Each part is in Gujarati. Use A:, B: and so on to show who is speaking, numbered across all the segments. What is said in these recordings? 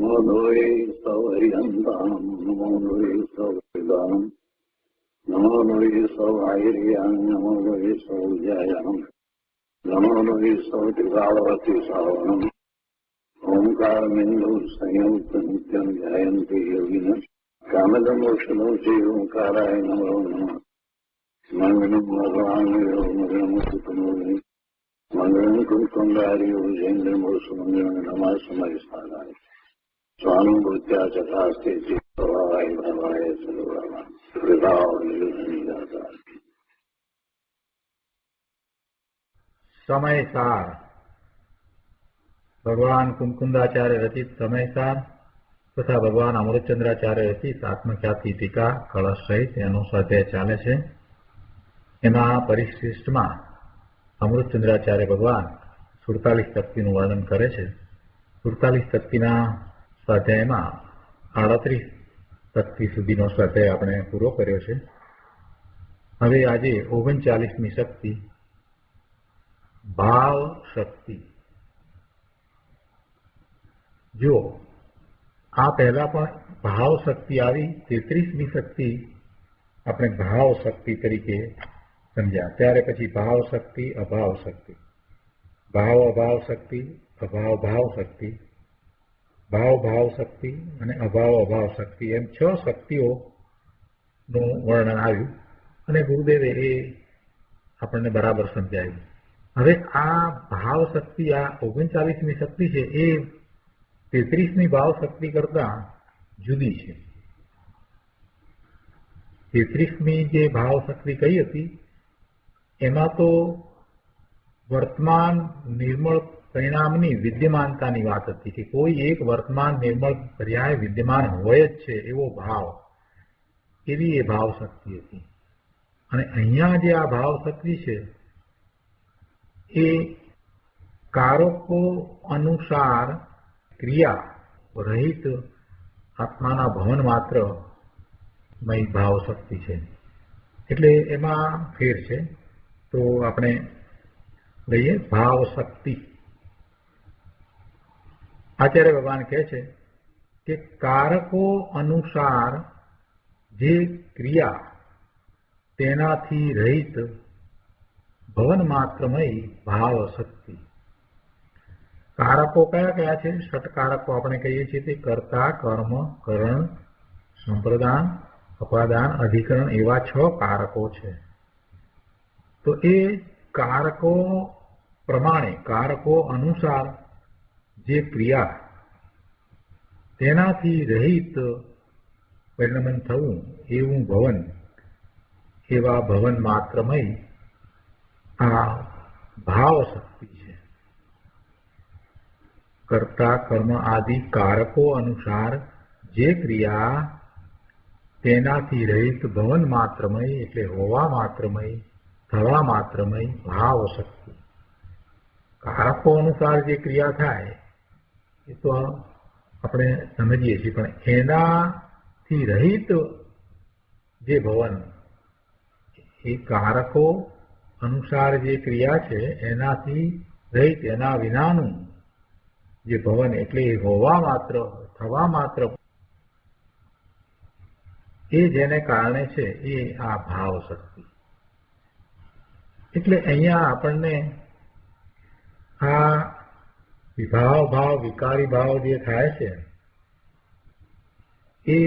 A: નમો લોહે સૌહરિયંતામ નમો લોહે સૌહૃદામ નમો લોહે સૌહાર્યામ નમો લોહે સૌજયામ નમો લોહે સૌત્રિકાળવતી સાવણમ ઓમકાર બિંદુ સંયુક્ત નિત્યમ જયંતિ યોગિન કામદમોક્ષદો શ્રી ઓંકારાય નમો નમઃ મંગલમ ભગવાન મંગલમ મંગલમ કુંકુંડારી ઉજેન્દ્રમોષ મંગલમ નમઃ સમય સારાય સ્વામી ભૂત્યા ચકાસ્તે ચિત્તવાય ભવાય સર્વમાં
B: સમયસાર ભગવાન કુમકુંદાચાર્ય રચિત સમયસાર તથા ભગવાન અમૃતચંદ્રાચાર્ય રચિત આત્મખ્યાતિ ટીકા કળશ સહિત એનો સ્વાધ્યાય ચાલે છે. એમાં પરિશિષ્ટમાં અમૃતચંદ્રાચાર્ય ભગવાન 47 તક્તિનું વર્ણન કરે છે. 47 તક્તિના સ્વાધ્યાયમાં 38 તક્તિ સુધીનો સ્વાધ્યાય આપણે પૂરો કર્યો છે. હવે આજે 39મી શક્તિ ભાવ શક્તિ. જો આ પહેલા પણ ભાવ શક્તિ આવી, 33મી શક્તિ આપણે ભાવ શક્તિ તરીકે સમજ્યા. ત્યારે પછી ભાવ શક્તિ, અભાવ શક્તિ, ભાવ અભાવ શક્તિ, અભાવ ભાવ શક્તિ, ભાવ ભાવ શક્તિ અને અભાવ અભાવ શક્તિ, એમ 6 શક્તિઓનું વર્ણન આવ્યું અને ગુરુદેવે એ આપણને બરાબર સમજાવ્યું. હવે આ ભાવ શક્તિ, આ 39મી શક્તિ છે, એ 33મી ભાવ શક્તિ કરતા જુદી છે. 33મી જે ભાવ શક્તિ કહી હતી એમાં તો વર્તમાન નિર્મળ પરિણામની વિદ્યમાનતાની વાત હતી કે કોઈ એક વર્તમાન નિર્મળ પર્યાય વિદ્યમાન હોય જ છે એવો ભાવ, એવી એ ભાવ શક્તિ હતી. અને અહીંયા જે આ ભાવ શક્તિ છે એ કારકો અનુસાર ક્રિયા રહિત આત્માના ભવન માત્ર મય ભાવ શક્તિ છે. એટલે એમાં ફેર છે. તો આપણે લઈએ ભાવ શક્તિ. આચાર્ય ભગવાન કહે છે કે કારકો અનુસાર જે ક્રિયા તેનાથી રહિત ભવન માત્રમય ભાવ શક્તિ. કારકો કયા કયા છે? ષટકારકો આપણે કહીએ છીએ તે કર્તા, કર્મ, કરણ, સંપ્રદાન, અપાદાન, અધિકરણ, એવા 6 કારકો છે. તો એ કારકો પ્રમાણે, કારકો અનુસાર જે ક્રિયા તેનાથી રહિત પરિણમન થવું એવું ભવન, એવા ભવન માત્રમય આ ભાવ શક્તિ છે. કર્તા, કર્મ આદિ કારકો અનુસાર જે ક્રિયા તેનાથી રહિત ભવન માત્રમય એટલે હોવા માત્રમય, થવા માત્રમય ભાવ શક્તિ. કારકો અનુસાર જે ક્રિયા થાય એ તો આપણે સમજીએ છીએ, પણ એનાથી રહિત જે ભવન, એ કારકો અનુસાર જે ક્રિયા છે એનાથી રહિત, એના વિનાનું જે ભવન એટલે હોવા માત્ર, થવા માત્ર, એ જેને કારણે છે એ આ ભાવ શક્તિ. એટલે અહીંયા આપણને આ વિભાવ ભાવ, વિકારી ભાવ જે થાય છે એ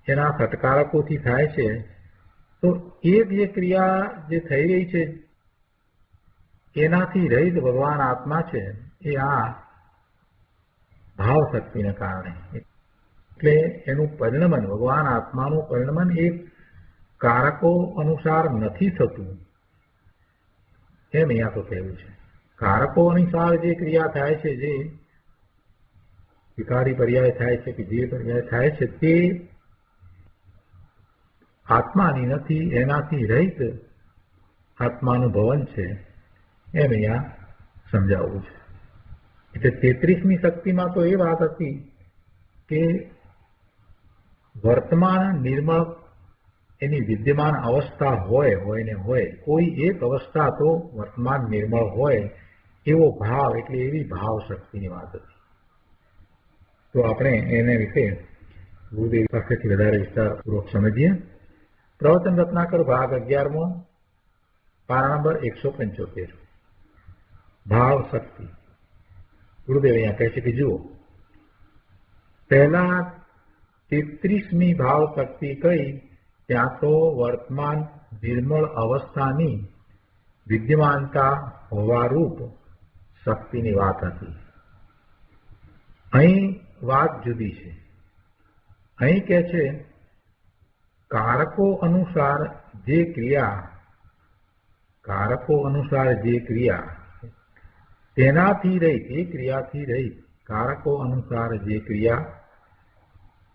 B: એના ષટકારકોથી થાય છે. તો એ જે ક્રિયા જે થઈ રહી છે એનાથી રહિત ભગવાન આત્મા છે એ આ ભાવ શક્તિને કારણે. એટલે એનું પરિણમન, ભગવાન આત્માનું પરિણમન એ કારકો અનુસાર નથી થતું એમ અહીંયા તો કહેવું છે. કારકો અનુસાર જે ક્રિયા થાય છે, જે વિકારી પર્યાય થાય છે કે જે પર્યાય થાય છે તે આત્માની નથી, એનાથી રહિત આત્માનું ભવન છે એમ અહીંયા સમજાવવું છે. એટલે 33મી શક્તિમાં તો એ વાત હતી કે વર્તમાન નિર્મળ એની વિદ્યમાન અવસ્થા હોય ને હોય, કોઈ એક અવસ્થા તો વર્તમાન નિર્મળ હોય એવો ભાવ, એટલે એવી ભાવ શક્તિની વાત હતી. તો આપણે એને વિશે ગુરુદેવ પાસેથી વધારે વિસ્તારપૂર્વક સમજીએ. પ્રવચન રત્નાકર ભાગ 11મો, પારા નંબર 175. ભાવ શક્તિ. ગુરુદેવ અહીંયા કહે છે કે જુઓ, પહેલા 33મી ભાવ શક્તિ કઈ ત્યાં તો વર્તમાન નિર્મળ અવસ્થાની વિદ્યમાનતા હોવારૂપ શક્તિની વાત હતી. અહીં વાત જુદી છે. અહીં કે છે કારકો અનુસાર જે ક્રિયા તેનાથી રહિત, એ ક્રિયાથી રહિત, કારકો અનુસાર જે ક્રિયા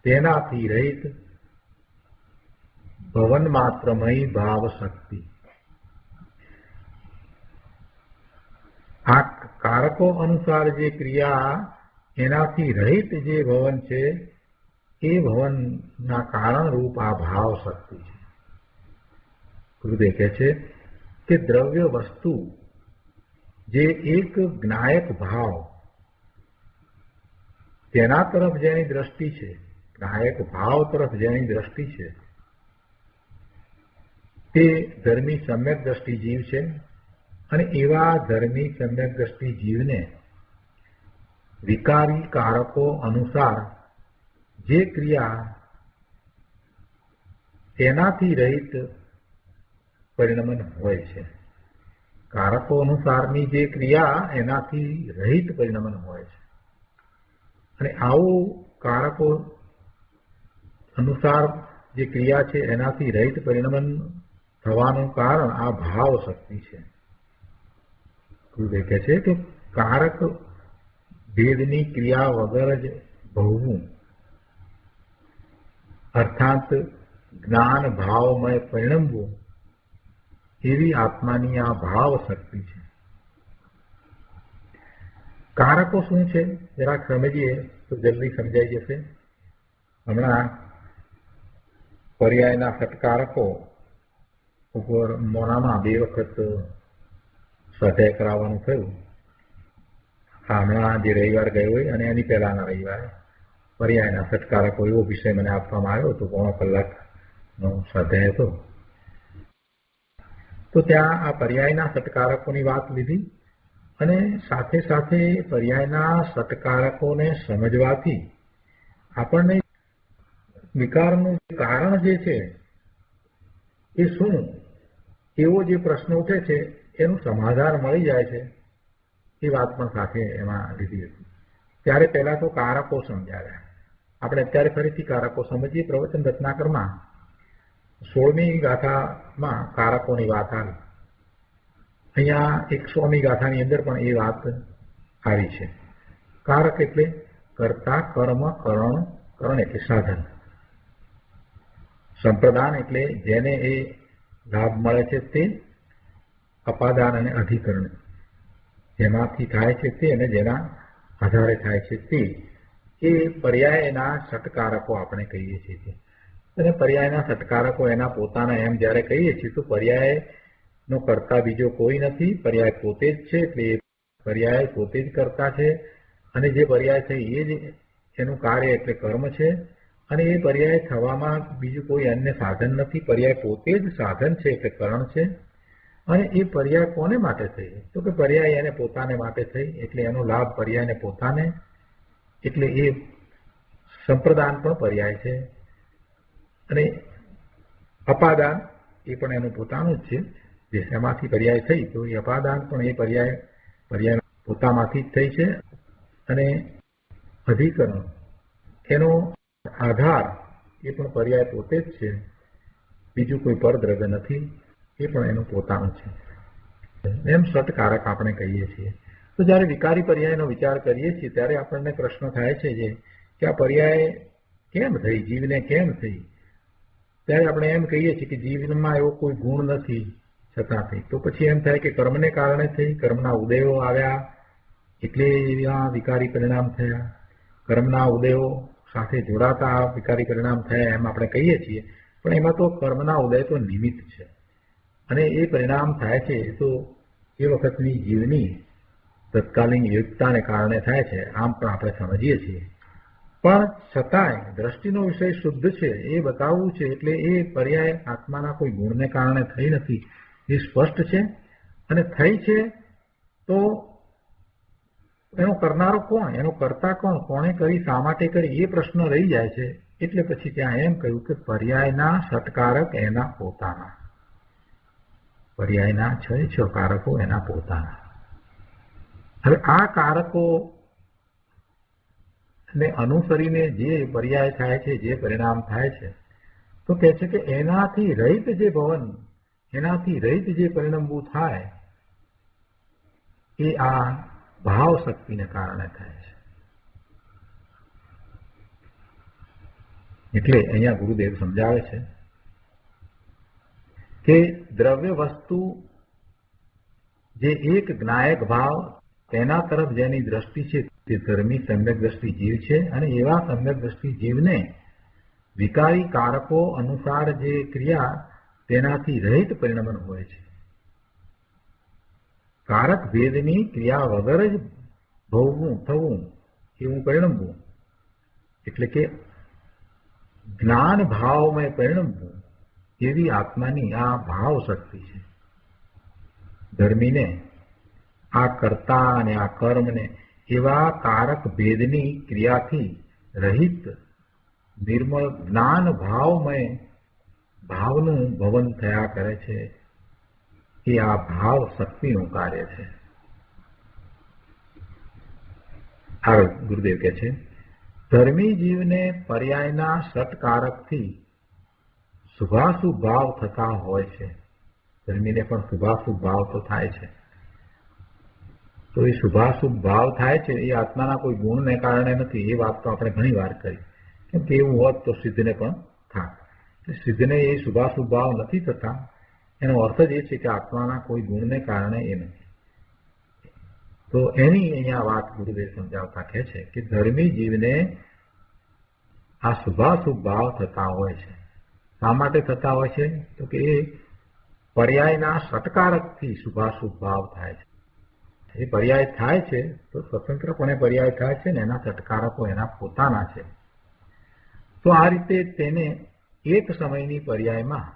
B: તેનાથી રહિત ભવન માત્રમય ભાવ શક્તિ. આ કારકો અનુસાર જે ક્રિયા એનાથી રહિત જે ભવન છે એ ભવનના કારણ રૂપ આ ભાવ શક્તિ છે. ગુરુદેવ કહે છે કે દ્રવ્ય વસ્તુ જે એક જ્ઞાયક ભાવ તેના તરફ જેની દ્રષ્ટિ છે, જ્ઞાયક ભાવ તરફ જેની દ્રષ્ટિ છે તે ધર્મી સમ્યક દ્રષ્ટિ જીવ છે. અને એવા ધર્મી સમ્યક દ્રષ્ટિ જીવને વિકારી કારકો અનુસાર જે ક્રિયા તેનાથી રહિત પરિણમન હોય છે. કારકો અનુસારની જે ક્રિયા એનાથી રહિત પરિણમન હોય છે. અને આવું કારકો અનુસાર જે ક્રિયા છે એનાથી રહિત પરિણમન થવાનું કારણ આ ભાવ શક્તિ છે. ગુરુદેવ કહે છે કે કારક ભેદની ક્રિયા વગર જ ભવવું અર્થાત જ્ઞાન ભાવમય પરિણમવું એવી આત્માની આ ભાવ શક્તિ છે. કારકો શું છે જરાક સમજીએ તો જલ્દી સમજાઈ જશે. હમણાં પર્યાયના સત્કારકો ઉપર મોનામાં 2 વખત સ્વાધ્યાય કરાવવાનું થયું. હમણાં જે રવિવાર ગયો હોય અને એની પહેલાના રવિવારે પર્યાયના સત્કારકો એવો વિષય મને આપવામાં આવ્યો હતો. 1.5 કલાકનો સ્વાધ્યાય હતો. તો ત્યાં આ પર્યાયના સત્કારકોની વાત લીધી અને સાથે સાથે પર્યાયના સત્કારકોને સમજવાથી આપણને વિકારનું કારણ જે છે એ શું, એવો જે પ્રશ્ન ઉઠે છે એનું સમાધાન મળી જાય છે એ વાત પણ સાથે એમાં લીધી હતી. ત્યારે પહેલા તો કારકો સમજાવ્યા. આપણે અત્યારે ફરીથી કારકો સમજીએ. પ્રવચન રત્નાકરમાં 16મી ગાથામાં કારકોની વાત આવી. અહીંયા 100મી ગાથાની અંદર પણ એ વાત આવી છે. કારક એટલે કર્તા, કર્મ, કરણ એટલે સાધન. સંપ્રદાન એટલે જેને એ લાભ મળે છે તે, અપાદાન અને અધિકરણ જેમાંથી થાય છે તે અને જેના આધારે થાય છે તે, એ પર્યાયના સત્કારકો આપણે કહીએ છીએ. અને પર્યાયના સત્કારકો એના પોતાના એમ જ્યારે કહીએ છીએ તો પર્યાયનો કર્તા બીજો કોઈ નથી, પર્યાય પોતે જ છે. એટલે પર્યાય પોતે જ કર્તા છે અને જે પર્યાય છે એ જ એનું કાર્ય એટલે કર્મ છે. અને એ પર્યાય થવામાં બીજું કોઈ અન્ય સાધન નથી. પર્યાય પોતે જ સાધન છે એટલે કરણ છે. અને એ પર્યાય કોને માટે થઈ? તો કે પર્યાય એને પોતાને માટે થઈ એટલે એનો લાભ પર્યાયને પોતાને. એટલે એ સંપ્રદાન પણ પર્યાય છે અને અપાદાન એ પણ એનું પોતાનું જ છે. જે શેમાંથી પર્યાય થઈ તો એ અપાદાન પણ એ પર્યાય પોતામાંથી જ થઈ છે. અને અધિકરણ એનો આધાર એ પણ પર્યાય પોતે જ છે, બીજું કોઈ પરદ્રવ્ય નથી, એ પણ એનું પોતાનું છે. એમ સટકારક આપણે કહીએ છીએ. તો જ્યારે વિકારી પર્યાયનો વિચાર કરીએ છીએ ત્યારે આપણને પ્રશ્ન થાય છે જે કે આ પર્યાય કેમ થઈ, જીવને કેમ થઈ? ત્યારે આપણે એમ કહીએ છીએ કે જીવનમાં એવો કોઈ ગુણ નથી છતાં થઈ. તો પછી એમ થાય કે કર્મને કારણે થઈ, કર્મના ઉદયો આવ્યા એટલે એવા વિકારી પરિણામ થયા, કર્મના ઉદયો સાથે જોડાતા વિકારી પરિણામ થયા એમ આપણે કહીએ છીએ. પણ એમાં તો કર્મના ઉદય તો નિમિત્ત છે અને એ પરિણામ થાય છે તો એ વખતની જીવની તત્કાલીન યોગ્યતાને કારણે થાય છે. આમ પણ આપણે સમજીએ છીએ. પણ છતાંય દ્રષ્ટિનો વિષય શુદ્ધ છે એ બતાવવું છે, એટલે એ પર્યાય આત્માના કોઈ ગુણને કારણે થઈ નથી એ સ્પષ્ટ છે. અને થઈ છે તો એનો કરનારો કોણ, એનો કર્તા કોણ, કોણે કરી, શા માટે કરી, એ પ્રશ્ન રહી જાય છે. એટલે પછી ત્યાં એમ કહ્યું કે પર્યાયના ષટકારક એના પોતાના, પર્યાયના છ કારકો એના પોતાના. હવે આ કારકો ને અનુસરીને જે પર્યાય થાય છે, જે પરિણામ થાય છે, તો કહે છે કે એનાથી રહિત જે ભવન, એનાથી રહિત જે પરિણમવું થાય એ આ ભાવ શક્તિને કારણે થાય છે. એટલે અહીંયા ગુરુદેવ સમજાવે છે કે દ્રવ્ય વસ્તુ જે એક જ્ઞાયક ભાવ તેના તરફ જેની દ્રષ્ટિ છે તે ધર્મી સમ્યક દ્રષ્ટિ જીવ છે. અને એવા સમ્યક દ્રષ્ટિ જીવને વિકારી કારકો અનુસાર જે ક્રિયા તેનાથી રહિત પરિણમન હોય છે. કારક ભેદની ક્રિયા વગર જ ભોગવું થવું એવું પરિણમવું, એટલે કે જ્ઞાન ભાવમય પરિણમવું, એવી આત્માની આ ભાવ શક્તિ છે. ધર્મીને આ કર્તા અને આ કર્મને એવા કારક ભેદની ક્રિયાથી રહિત નિર્મળ જ્ઞાન ભાવમય ભાવનું ભવન થયા કરે છે. એ આ ભાવ શક્તિનું કાર્ય છે. આગળ ગુરુદેવ કહે છે, ધર્મી જીવને પર્યાયના ષટકારકથી શુભાશુભ ભાવ થતા હોય છે. ધર્મીને પણ શુભાશુભ ભાવ તો થાય છે. તો એ શુભાશુભ ભાવ થાય છે એ આત્માના કોઈ ગુણને કારણે નથી. એ વાત તો આપણે ઘણી વાર કરી, કેમ કે એવું હોત તો સિદ્ધને પણ થાય. સિદ્ધને એ શુભાશુભ ભાવ નથી થતા, એનો અર્થ જ એ છે કે આત્માના કોઈ ગુણને કારણે એ નથી. તો એની અહીંયા વાત ગુરુદેવ સમજાવતા કહે છે કે ધર્મી જીવને આ શુભાશુભ ભાવ થતા હોય છે. શા માટે થતા હોય છે? તો કે એ પર્યાયના ષટકારકથી શુભાશુભ ભાવ થાય છે. એ પર્યાય થાય છે તો સ્વતંત્રપણે પર્યાય થાય છે ને એના ષટકારકો એના પોતાના છે. તો આ રીતે તેને એક સમયની પર્યાયમાં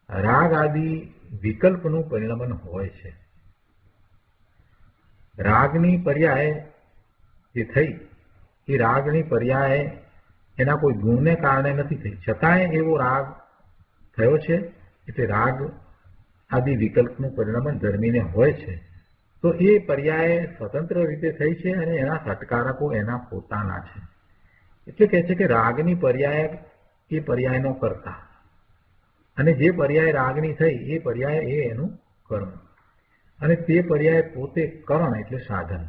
B: રાગ આદિ વિકલ્પનું પરિણમન હોય છે. રાગની પર્યાય જે થઈ એ રાગની પર્યાય એના કોઈ ગુણને કારણે નથી થઈ, છતાંય એવો રાગ થયો છે. એટલે રાગ આદિ વિકલ્પનું પરિણમન ધર્મીને હોય છે. તો એ પર્યાય સ્વતંત્ર રીતે થઈ છે અને એના ષટકારકો એના પોતાના છે. એટલે કહે છે કે રાગની પર્યાય એ પર્યાયનો કર્તા, અને જે પર્યાય રાગની થઈ એ પર્યાય એ એનું કર્મ, અને તે પર્યાય પોતે કરણ એટલે સાધન,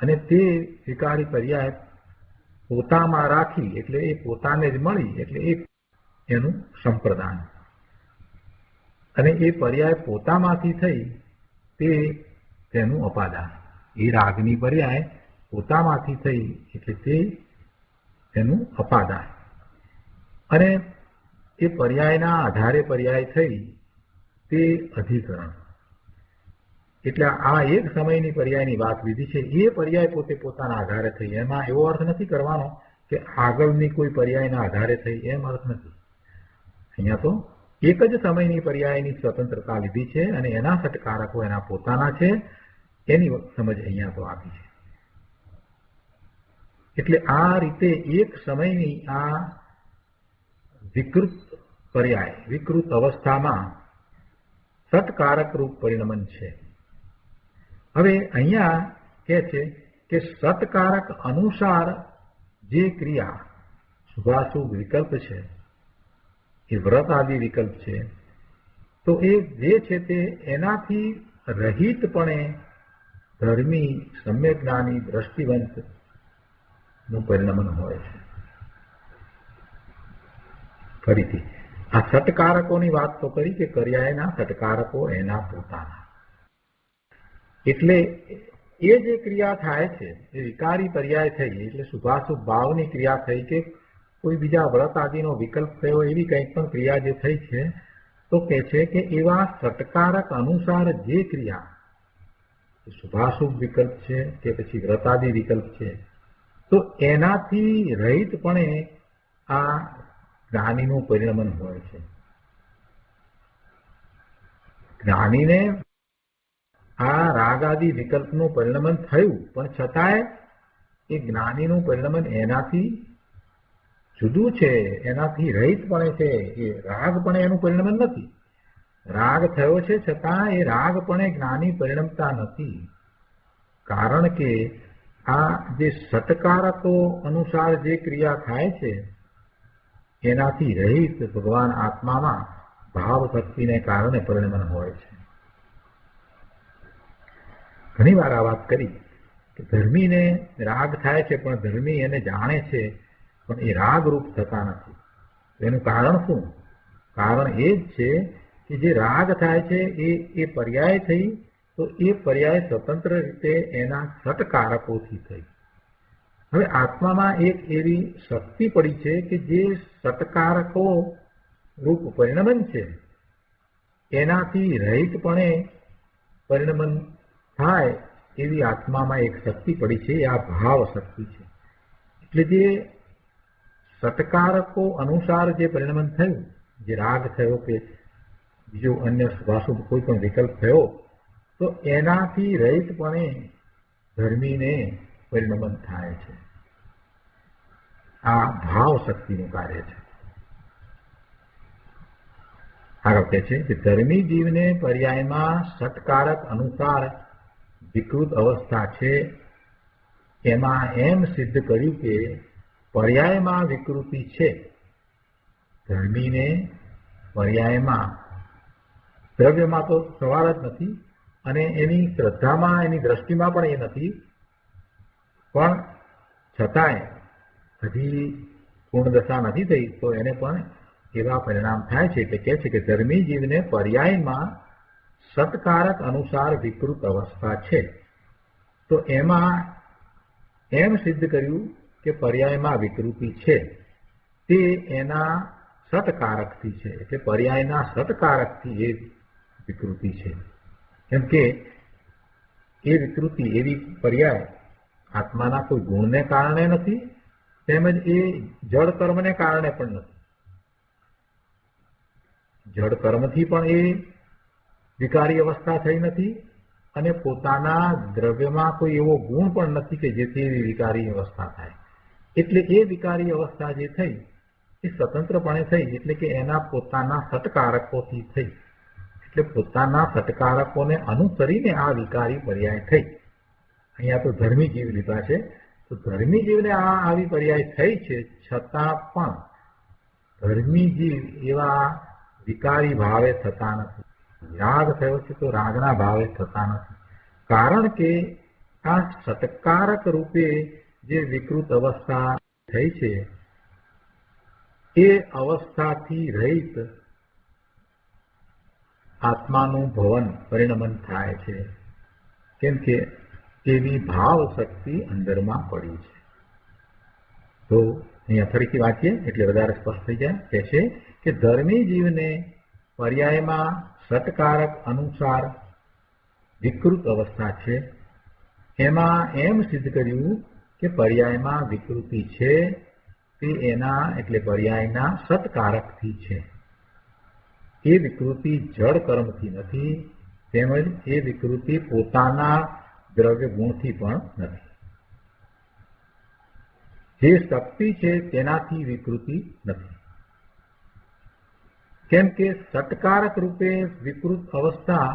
B: અને તે વિકારી પર્યાય પોતામાં રાખી એટલે એ પોતાને જ મળી એટલે એ એનું સંપ્રદાન, અને એ પર્યાય પોતામાંથી થઈ તે તેનું અપાદાન. એ રાગની પર્યાય પોતામાંથી થઈ એટલે તે તેનું અપાદાન, અને એ પર્યાયના આધારે પર્યાય થઈ તે અધિકરણ. એટલે આ એક સમયની પર્યાયની વાત લીધી છે. એ પર્યાય પોતે પોતાના આધારે થઈ, એમાં એવો અર્થ નથી કરવાનો કે આગળની કોઈ પર્યાયના આધારે થઈ, એમ અર્થ નથી. અહીંયા તો એક જ સમયની પર્યાયની સ્વતંત્રતા લીધી છે અને એના ષટકારકો એના પોતાના છે, એની સમજ અહીંયા તો આપી છે. એટલે આ રીતે એક સમયની આ વિકૃત પર્યાય વિકૃત અવસ્થામાં ષટકારક રૂપ પરિણમન છે. હવે અહીંયા કહે છે કે ષટકારક અનુસાર જે ક્રિયા શુભાશુભ વિકલ્પ છે એ વ્રત આદિ વિકલ્પ છે, તો એ જે છે તે એનાથી રહિતપણે ધર્મી સમ્યક જ્ઞાની દ્રષ્ટિવંત નું પરિણમન હોય છે. ફરીથી આ ષટકારકોની વાત તો કરી કે પર્યાયના ષટકારકો એના પોતાના. એટલે એ જે ક્રિયા થાય છે એ વિકારી પર્યાય થઈ એટલે શુભાશુભ ભાવની ક્રિયા થઈ કે કોઈ બીજા વ્રત આદિનો વિકલ્પ થયો, એવી કંઈક પણ ક્રિયા જે થઈ છે, તો કહે છે કે એવા ષટકારક અનુસાર જે ક્રિયા શુભાશુભ વિકલ્પ છે કે પછી વ્રતાદિ વિકલ્પ છે, તો એનાથી રહિતપણે આ જ્ઞાનીનું પરિણમન હોય છે. જ્ઞાનીને આ રાગ આદિ વિકલ્પનું પરિણમન થયું, પણ છતાંય એ જ્ઞાનીનું પરિણમન એનાથી જુદું છે, એનાથી રહિતપણે છે. એ રાગપણે એનું પરિણમન નથી. રાગ થયો છે છતાં એ રાગપણે જ્ઞાની પરિણમતા નથી. કારણ કે આ જે સટકારકો અનુસાર જે ક્રિયા થાય છે એનાથી રહિત ભગવાન આત્મામાં ભાવ શક્તિને કારણે પરિણમન હોય છે. ઘણી વાર આ વાત કરી કે ધર્મીને રાગ થાય છે, પણ ધર્મી એને જાણે છે, પણ એ રાગરૂપ થતા નથી. એનું કારણ શું? કારણ એ જ છે કે જે રાગ થાય છે એ પર્યાય થઈ, તો એ પર્યાય સ્વતંત્ર રીતે એના સટકારકોથી થઈ. હવે આત્મામાં એક એવી શક્તિ પડી છે કે જે સટકારકો રૂપ પરિણમન છે એનાથી રહિતપણે પરિણમન થાય એવી આત્મામાં એક શક્તિ પડી છે. આ ભાવ શક્તિ છે. એટલે જે સટકારકો અનુસાર જે પરિણમન થયું, જે રાગ થયો કે બીજો અન્ય વાસુ કોઈ પણ વિકલ્પ થયો, તો એનાથી રહિતપણે ધર્મીને પરિણમન થાય છે. આ ભાવ શક્તિનું કાર્ય છે. આગળ કહે છે કે ધર્મી જીવને પર્યાયમાં સટકારક અનુસાર વિકૃત અવસ્થા છે. એમાં એમ સિદ્ધ કર્યું કે પર્યાયમાં વિકૃતિ છે. ધર્મીને પર્યાયમાં, દ્રવ્યમાં તો સવાલ જ નથી, અને એની શ્રદ્ધામાં, એની દ્રષ્ટિમાં પણ એ નથી, પણ છતાંય હજી પૂર્ણદશા નથી થઈ, તો એને પણ એવા પરિણામ થાય છે. એટલે કહે છે કે ધર્મી જીવને પર્યાયમાં સત્કારક અનુસાર વિકૃત અવસ્થા છે. તો એમાં એમ સિદ્ધ કર્યું કે પર્યાયમાં વિકૃતિ છે તે એના સટકારકથી છે. એટલે પર્યાયના સટકારકથી એ વિકૃતિ છે. કેમ કે એ વિકૃતિ, એવી પર્યાય આત્માના કોઈ ગુણને કારણે નથી, તેમજ એ જળ કર્મને કારણે પણ નથી. જળ કર્મથી પણ એ વિકારી અવસ્થા થઈ નથી, અને પોતાના દ્રવ્યમાં કોઈ એવો ગુણ પણ નથી કે જેથી એવી વિકારી અવસ્થા થાય. એટલે એ વિકારી અવસ્થા જે થઈ એ સ્વતંત્રપણે થઈ, એટલે કે એના પોતાના સટકારકોથી થઈ. એટલે પોતાના સટકારકોને અનુસરીને આ વિકારી પર્યાય થઈ. અહીંયા તો ધર્મી જીવ લીધા છે. તો ધર્મી જીવને આવી પર્યાય થઈ છે, છતાં પણ ધર્મી જીવ એવા વિકારી ભાવે થતા નથી. રાગ થયો છે તો રાગના ભાવે થતા નથી. કારણ કે આ સટકારક રૂપે જે વિકૃત અવસ્થા થઈ છે એ અવસ્થાથી રહિત આત્માનું ભવન પરિણમન થાય છે. કેમ કે એવી ભાવ શક્તિ અંદરમાં પડી છે. તો અહીંયા ફરીથી વાંચીએ એટલે વધારે સ્પષ્ટ થઈ જાય. કે છે કે ધર્મી જીવને પર્યાયમાં સટકારક અનુસાર વિકૃત અવસ્થા છે. એમાં એમ સિદ્ધ કર્યું કે પર્યાયમાં વિકૃતિ છે તે એના એટલે પર્યાયના સટકારકથી છે. એ વિકૃતિ જળ કર્મથી નથી, તેમજ એ વિકૃતિ પોતાના દ્રવ્ય ગુણથી પણ નથી. જે શક્તિ છે તેનાથી વિકૃતિ નથી. કેમ કે સટકારક રૂપે વિકૃત અવસ્થા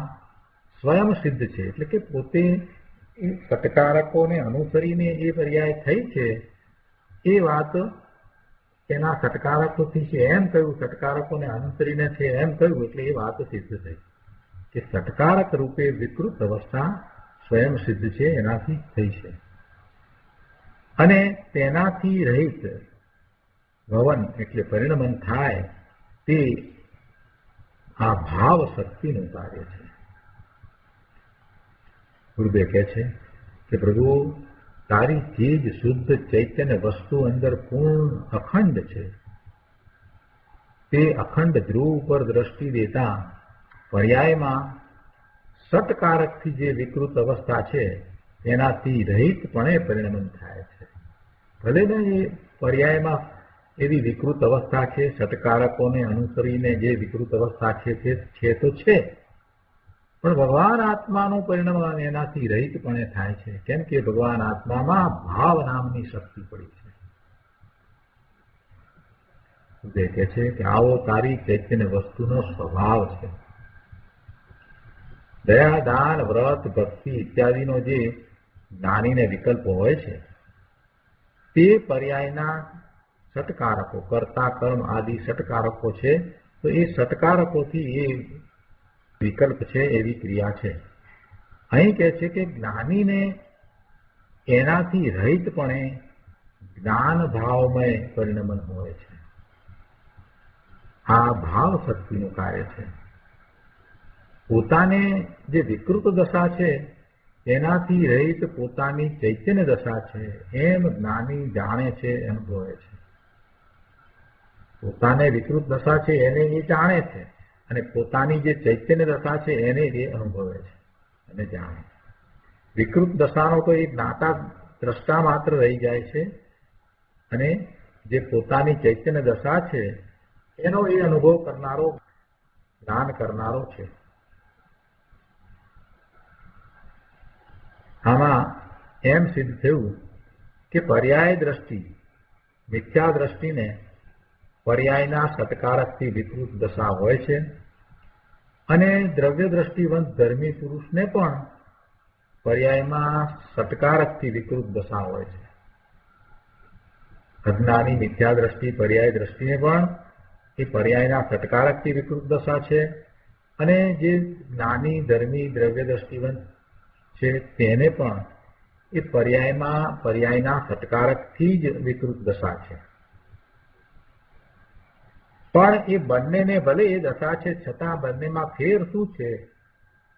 B: સ્વયં સિદ્ધ છે. એટલે કે પોતે સટકારકોને અનુસરીને એ પર્યાય થઈ છે એ વાત એના સટકારકોથી છે એમ કહ્યું, સટકારકોને અનુસરીને છે એમ કહ્યું, એટલે એ વાત સિદ્ધ થઈ કે સટકારક રૂપે વિકૃત અવસ્થા સ્વયં સિદ્ધ છે, એનાથી થઈ છે. અને તેનાથી રહિત ભવન એટલે પરિણમન થાય તે આ ભાવ શક્તિનું કાર્ય છે. ગુરુદેવ કહે છે કે પ્રભુ તારી ચીજ શુદ્ધ ચૈતન્ય વસ્તુ અંદર પૂર્ણ અખંડ છે. તે અખંડ ધ્રુવ ઉપર દ્રષ્ટિ દેતા પર્યાયમાં સટકારકથી જે વિકૃત અવસ્થા છે તેનાથી રહિતપણે પરિણમન થાય છે. ભલે ને એ પર્યાયમાં એવી વિકૃત અવસ્થા છે, સટકારકોને અનુસરીને જે વિકૃત અવસ્થા છે તે છે તો છે, પણ ભગવાન આત્માનું પરિણામ એનાથી રહિતપણે થાય છે. કેમ કે ભગવાન આત્મામાં ભાવ નામની શક્તિ પડી છે. જે કહે છે કે આવો તારી ચૈતન્ય વસ્તુનો સ્વભાવ છે. દયા, દાન, વ્રત, ભક્તિ ઇત્યાદિનો જે જ્ઞાનીને વિકલ્પો હોય છે તે પર્યાયના સટકારકો, કર્તા કર્મ આદિ સટકારકો છે. તો એ સટકારકોથી એ વિકલ્પ છે, એવી ક્રિયા છે. અહીં કહે છે કે જ્ઞાનીને એનાથી રહિતપણે જ્ઞાન ભાવમય પરિણમન હોય છે. આ ભાવ શક્તિનું કાર્ય છે. પોતાને જે વિકૃત દશા છે એનાથી રહિત પોતાની ચૈતન્ય દશા છે એમ જ્ઞાની જાણે છે, અનુભવે છે. પોતાને વિકૃત દશા છે એને એ જાણે છે, અને પોતાની જે ચૈતન્ય દશા છે એને એ અનુભવે છે અને જાણે. વિકૃત દશાનો તો એ જ્ઞાતા દ્રષ્ટા માત્ર રહી જાય છે, અને જે પોતાની ચૈતન્ય દશા છે એનો એ અનુભવ કરનારો, જ્ઞાન કરનારો છે. આમાં એમ સિદ્ધ થયું કે પર્યાય દ્રષ્ટિ, મિથ્યા દ્રષ્ટિને પર્યાયના સત્કારકથી વિકૃત દશા હોય છે, અને દ્રવ્ય દ્રષ્ટિવંત ધર્મી પુરુષને પણ પર્યાયમાં સત્કારકથી વિકૃત દશા હોય છે. અજ્ઞાની મિથ્યા દ્રષ્ટિ પર્યાય દ્રષ્ટિને પણ એ પર્યાયના સત્કારકથી વિકૃત દશા છે, અને જે જ્ઞાની ધર્મી દ્રવ્ય દ્રષ્ટિવંત છે તેને પણ એ પર્યાયના સત્કારકથી જ વિકૃત દશા છે. પણ એ બંનેને ભલે એ દશા છે છતાં બંનેમાં ફેર શું છે?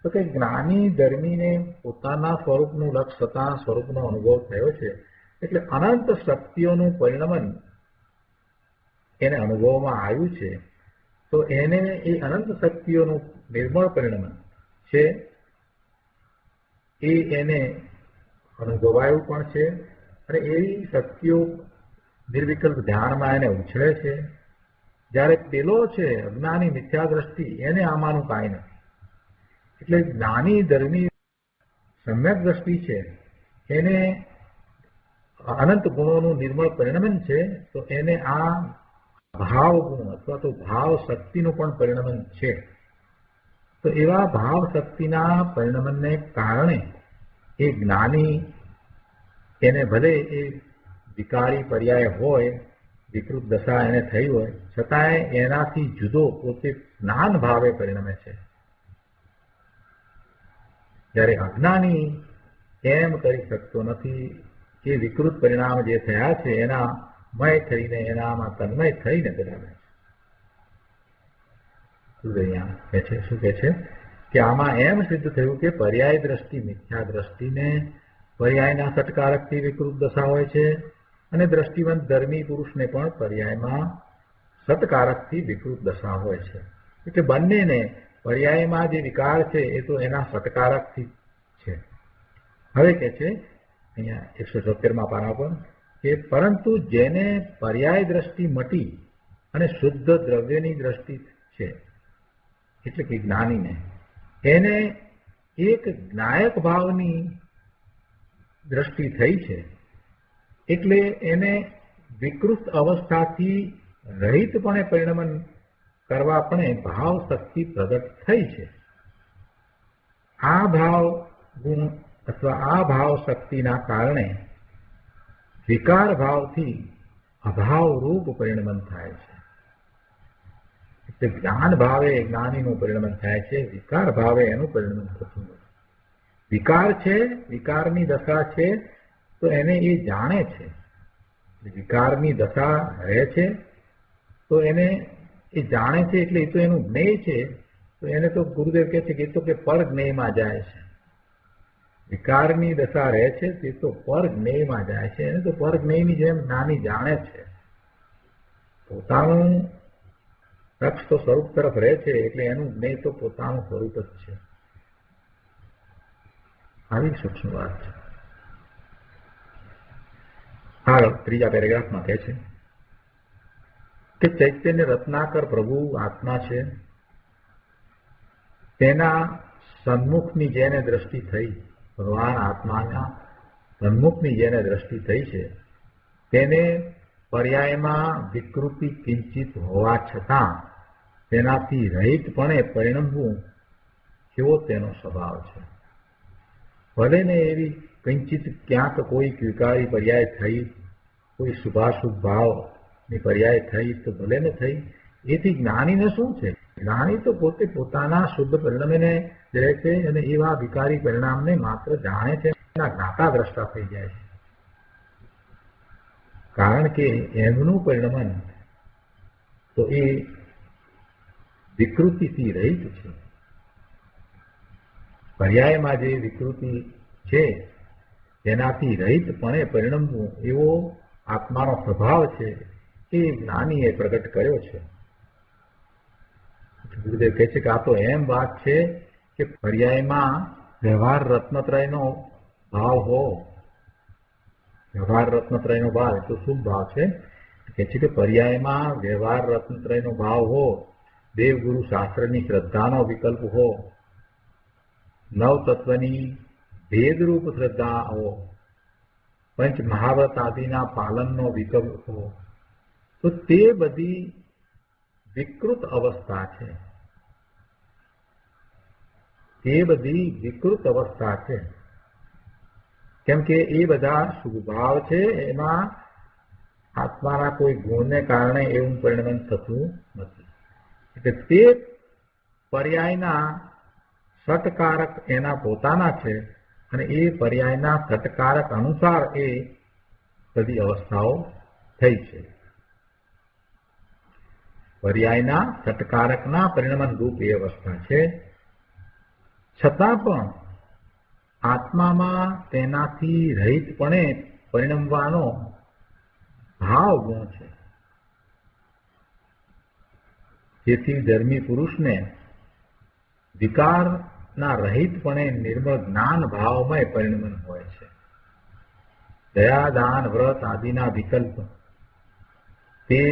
B: તો કે જ્ઞાની ધર્મીને પોતાના સ્વરૂપનું લક્ષ થતા સ્વરૂપનો અનુભવ થયો છે, એટલે અનંત શક્તિઓનું પરિણમન એને અનુભવમાં આવ્યું છે. તો એને એ અનંત શક્તિઓનું નિર્મળ પરિણમન છે એ એને અનુભવાયું પણ છે, અને એવી શક્તિઓ નિર્વિકલ્પ ધ્યાનમાં એને ઉછળે છે. જ્યારે પેલો છે અજ્ઞાની મિથ્યા દ્રષ્ટિ, એને આમાંનું કાંઈ નથી. એટલે જ્ઞાની ધર્મી સમ્યક દ્રષ્ટિ છે એને અનંત ગુણોનું નિર્મળ પરિણમન છે, તો એને આ ભાવ ગુણ અથવા તો ભાવ શક્તિનું પણ પરિણમન છે. તો એવા ભાવ શક્તિના પરિણમનને કારણે એ જ્ઞાની, એને ભલે એ વિકારી પર્યાય હોય, વિકૃત દશા એને થઈ હોય, છતાંય એનાથી જુદો પોતે જ્ઞાન ભાવે પરિણમે છે. જ્યારે અજ્ઞાની એમ કરી શકતો નથી, એ વિકૃત પરિણામ જે થયા છે એના મય થઈને, એનામાં તન્મય થઈને પરિણમે છે. શું કહે છે કે આમાં એમ સિદ્ધ થયું કે પર્યાય દ્રષ્ટિ મિથ્યા દ્રષ્ટિને પર્યાયના સટકારકથી વિકૃત દશા હોય છે, અને દ્રષ્ટિવંત ધર્મી પુરુષને પણ પર્યાયમાં સટકારકથી વિકૃત દશા હોય છે. એટલે બંનેને પર્યાયમાં જે વિકાર છે એ તો એના સટકારકથી છે. હવે કે છે અહીંયા 176માં પાના પર કે પરંતુ જેને પર્યાય દ્રષ્ટિ મટી અને શુદ્ધ દ્રવ્યની દ્રષ્ટિ છે, એટલે કે જ્ઞાનીને, એને એક જ્ઞાયક ભાવની દ્રષ્ટિ થઈ છે, એટલે એને વિકૃત અવસ્થાથી રહિતપણે પરિણમન કરવા પણ ભાવ શક્તિ પ્રગટ થઈ છે. આ ભાવ ગુણ અથવા આ ભાવ શક્તિના કારણે વિકાર ભાવથી અભાવ રૂપ પરિણમન થાય છે. એટલે જ્ઞાન ભાવે જ્ઞાનીનું પરિણમન થાય છે, વિકાર ભાવે એનું પરિણમન થતું નથી. વિકાર છે, વિકારની દશા છે, તો એને એ જાણે છે. વિકારની દશા રહે છે તો એને એ જાણે છે, એટલે એ તો એનું જ્ઞેય છે. તો એને તો ગુરુદેવ કહે છે કે એ તો કે પર જ્ઞેયમાં જાય છે. વિકારની દશા રહે છે તે તો પર જ્ઞેયમાં જાય છે. એને તો પર જ્ઞેયની જેમ જ્ઞાની જાણે છે. પોતાનું લક્ષ તો સ્વરૂપ તરફ રહે છે, એટલે એનું જ્ઞેય તો પોતાનું સ્વરૂપ જ છે. આવી સૂક્ષ્મ વાત છે. આગળ ત્રીજા પેરેગ્રાફમાં કહે છે કે ચૈતન્ય રત્નાકર પ્રભુ આત્મા છે, તેના સન્મુખની જેને દ્રષ્ટિ થઈ, ભગવાન આત્માના સન્મુખની જેને દ્રષ્ટિ થઈ છે, તેને પર્યાયમાં વિકૃતિ કિંચિત હોવા છતાં તેનાથી રહિતપણે પરિણમવું એવો તેનો સ્વભાવ છે. ભલે ને એવી કિંચિત ક્યાંક કોઈ સ્વીકારી પર્યાય થઈ, કોઈ શુભાશુભ ભાવની પર્યાય થઈ તો ભલે ને થઈ, એથી જ્ઞાનીને શું છે? જ્ઞાની તો પોતે પોતાના શુદ્ધ પરિણામને રહે છે અને એવા વિકારી પરિણામને માત્ર જાણે છે, એના જ્ઞાતા દ્રષ્ટા થઈ જાય છે. કારણ કે એમનું પરિણમન તો એ વિકૃતિથી રહિત છે. પર્યાયમાં જે વિકૃતિ છે તેનાથી રહિતપણે પરિણમવું એવો આત્માનો સ્વભાવ છે, એ જ્ઞાનીએ પ્રગટ કર્યો છે. ગુરુદેવ કહે છે કે આ તો એમ વાત છે કે પર્યાયમાં વ્યવહાર રત્નત્રયનો ભાવ હો. વ્યવહાર રત્નત્રયનો ભાવ એ તો શુભ ભાવ છે. કહે છે કે પર્યાયમાં વ્યવહાર રત્નત્રયનો ભાવ હો, દેવગુરુ શાસ્ત્રની શ્રદ્ધાનો વિકલ્પ હો, નવ તત્વની ભેદરૂપ શ્રદ્ધા હો, પંચ મહાવ્રત આદિના પાલનનો વિકલ્પ હો, તો તે બધી વિકૃત અવસ્થા છે. તે બધી વિકૃત અવસ્થા છે. કેમ કે એ બધા શુભભાવ છે, એમાં આત્માના કોઈ ગુણને કારણે એવું પરિણમન થતું નથી. એટલે તે પર્યાયના સટકારક એના પોતાના છે અને એ પર્યાયના સટકારક અનુસાર એ બધી અવસ્થાઓ થઈ છે. પર્યાયના સટકારકના પરિણમન રૂપ એ અવસ્થા છે. છતાં પણ આત્મામાં તેનાથી રહિતપણે પરિણમવાનો ભાવ ગુણ છે. જેથી ધર્મી પુરુષને વિકારના રહિતપણે નિર્મળ જ્ઞાન ભાવમય પરિણમન હોય છે. દયા દાન વ્રત આદિના વિકલ્પ તે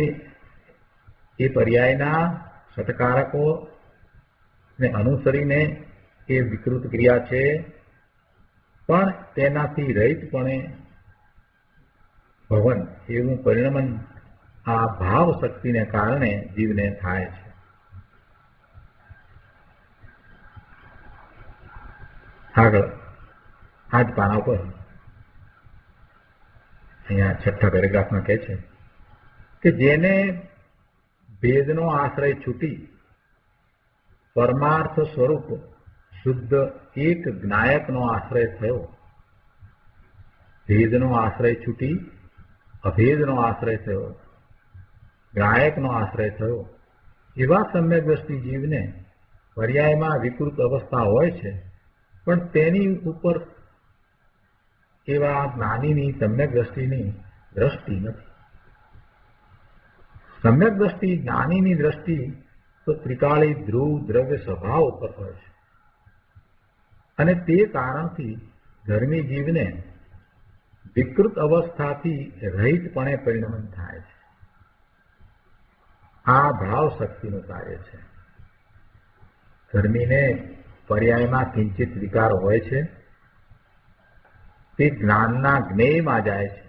B: એ પર્યાયના સટકારકો ને અનુસરીને એ વિકૃત ક્રિયા છે, પણ તેનાથી રહિતપણે ભવન એવું પરિણમન આ ભાવ શક્તિને કારણે જીવને થાય છે. આગળ આ જ પાના ઉપર અહીંયા છઠ્ઠા પેરેગ્રાફમાં કહે છે કે જેને ભેદનો આશ્રય છૂટી પરમાર્થ સ્વરૂપ શુદ્ધ એક જ્ઞાયકનો આશ્રય થયો, ભેદનો આશ્રય છૂટી અભેદનો આશ્રય થયો, જ્ઞાયકનો આશ્રય થયો, એવા સમ્યક દ્રષ્ટિ જીવને પર્યાયમાં વિકૃત અવસ્થા હોય છે, પણ તેની ઉપર એવા જ્ઞાનીની સમ્યક દ્રષ્ટિની દ્રષ્ટિ નથી. સમ્યક દ્રષ્ટિ જ્ઞાનીની દ્રષ્ટિ તો ત્રિકાળી ધ્રુવ દ્રવ્ય સ્વભાવ ઉપર હોય છે અને તે કારણથી ધર્મી જીવને વિકૃત અવસ્થાથી રહિતપણે પરિણમન થાય છે. આ ભાવ શક્તિનું કાર્ય છે. ધર્મીને પર્યાયમાં કિંચિત વિકાર હોય છે, તે જ્ઞાનના જ્ઞેયમાં જાય છે.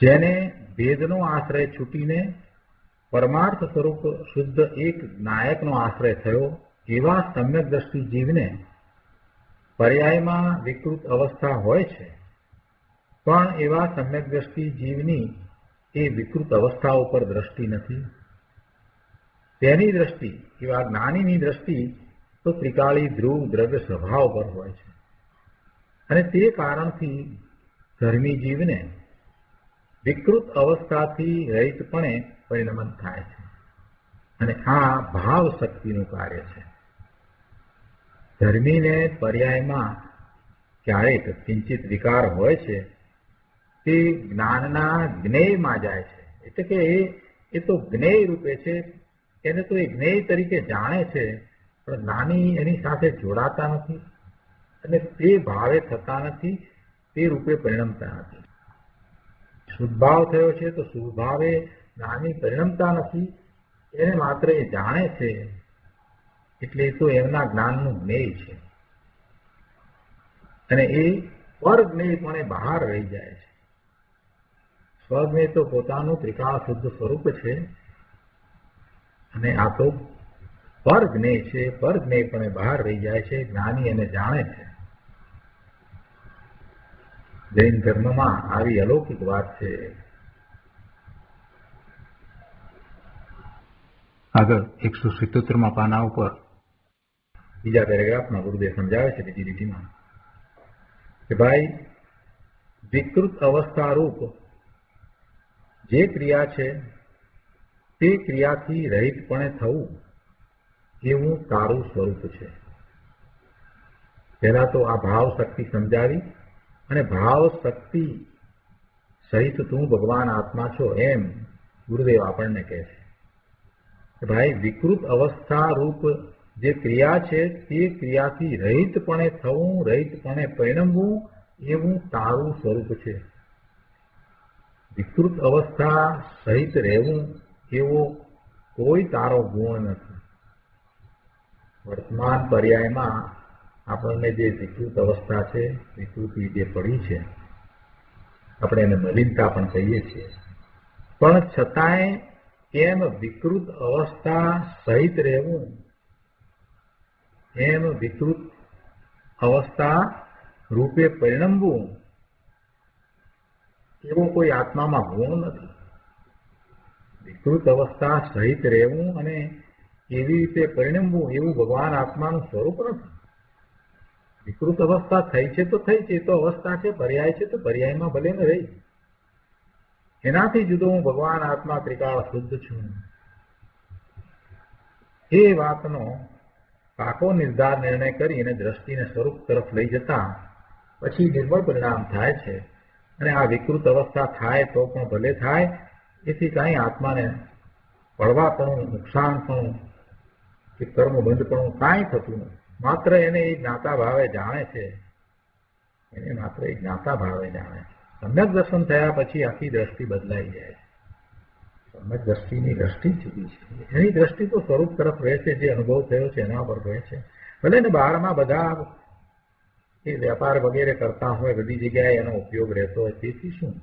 B: જેને ભેદનો આશ્રય છૂટીને પરમાર્થ સ્વરૂપ શુદ્ધ એક જ્ઞાયકનો આશ્રય થયો, એવા સમ્યક દ્રષ્ટિ જીવને પર્યાયમાં વિકૃત અવસ્થા હોય છે, પણ એવા સમ્યક દ્રષ્ટિ જીવની એ વિકૃત અવસ્થા ઉપર દ્રષ્ટિ નથી. તેની દ્રષ્ટિ એવા જ્ઞાનીની દ્રષ્ટિ તો ત્રિકાળી ધ્રુવ દ્રવ્ય સ્વભાવ પર હોય છે અને તે કારણથી ધર્મી જીવને વિકૃત અવસ્થાથી રહિતપણે પરિણમન થાય છે અને આ ભાવ શક્તિનું કાર્ય છે. ધર્મીને પર્યાયમાં ક્યારેક કિંચિત વિકાર હોય છે, તે જ્ઞાનના જ્ઞેયમાં જાય છે. એટલે કે એ તો જ્ઞેય રૂપે છે, એને તો એ જ્ઞેય તરીકે જાણે છે, પણ જ્ઞાની એની સાથે જોડાતા નથી. અને તે ભાવે થતા નથી, તે રૂપે પરિણમતા નથી. શુદ્ધભાવ થયો છે તો શુદ્ધભાવે જ્ઞાની પરિણમતા નથી, એને માત્ર એ જાણે છે, એટલે એ તો એમના જ્ઞાનનું જ્ઞેય છે અને એ પરજ્ઞેયપણે બહાર રહી જાય છે. સ્વજ્ઞેય તો પોતાનું ત્રિકાળ શુદ્ધ સ્વરૂપ છે અને આ તો પરજ્ઞેય છે, પરજ્ઞેયપણે બહાર રહી જાય છે, જ્ઞાની એને જાણે છે. જૈન ધર્મમાં આવી અલૌકિક વાત છે. આગળ 177માં પાના ઉપર બીજા પેરેગ્રાફમાં ગુરુદેવ સમજાવે છે બીજી લીટીમાં કે ભાઈ વિકૃત અવસ્થા રૂપ જે ક્રિયા છે તે ક્રિયાથી રહિતપણે થવું એવું તારું સ્વરૂપ છે. પહેલા તો આ ભાવ શક્તિ સમજાવી અને ભાવ શક્તિ સહિત તું ભગવાન આત્મા છો એમ ગુરુદેવ આપણને કહે છે કે ભાઈ વિકૃત અવસ્થા રૂપ જે ક્રિયા છે તે ક્રિયાથી રહિતપણે થવું, રહિતપણે પરિણમવું એવું તારું સ્વરૂપ છે. વિકૃત અવસ્થા સહિત રહેવું એવો કોઈ તારો ગુણ નથી. વર્તમાન પર્યાયમાં આપણને જે વિકૃત અવસ્થા છે, વિકૃતિ જે પડી છે, આપણે એને મલિનતા પણ કહીએ છીએ, પણ છતાંય એમ વિકૃત અવસ્થા સહિત રહેવું, એમ વિકૃત અવસ્થા રૂપે પરિણમવું એવો કોઈ આત્મામાં ગુણ નથી. વિકૃત અવસ્થા સહિત રહેવું અને એવી રીતે પરિણમવું એવું ભગવાન આત્માનું સ્વરૂપ નથી. વિકૃત અવસ્થા થઈ છે તો થઈ છે, તો અવસ્થા છે, પર્યાય છે તો પર્યાયમાં ભલે ને રહી. એનાથી જુદો હું ભગવાન આત્મા ત્રિકાળ શુદ્ધ છું. એ વાતનો પાકો નિર્ધાર નિર્ણય કરી અને દ્રષ્ટિને સ્વરૂપ તરફ લઈ જતા પછી નિર્મળ પરિણામ થાય છે. અને આ વિકૃત અવસ્થા થાય તો પણ ભલે થાય, એથી કાંઈ આત્માને પડવાપણું, નુકસાનપણું કે કર્મબંધપણું કાંઈ થતું નથી. માત્ર એને એ જ્ઞાતા ભાવે જાણે છે, એને માત્ર એ જ્ઞાતા ભાવે જાણે છે. સમ્યક દર્શન થયા પછી આખી દ્રષ્ટિ બદલાઈ જાય છે. સમ્યક દ્રષ્ટિની દ્રષ્ટિ જુદી છે. એની દ્રષ્ટિ તો સ્વરૂપ તરફ રહે છે, જે અનુભવ થયો છે એના પર રહે છે. ભલે ને બહારમાં બધા એ વેપાર વગેરે કરતા હોય, બધી જગ્યાએ એનો ઉપયોગ રહેતો હોય, તેથી શું?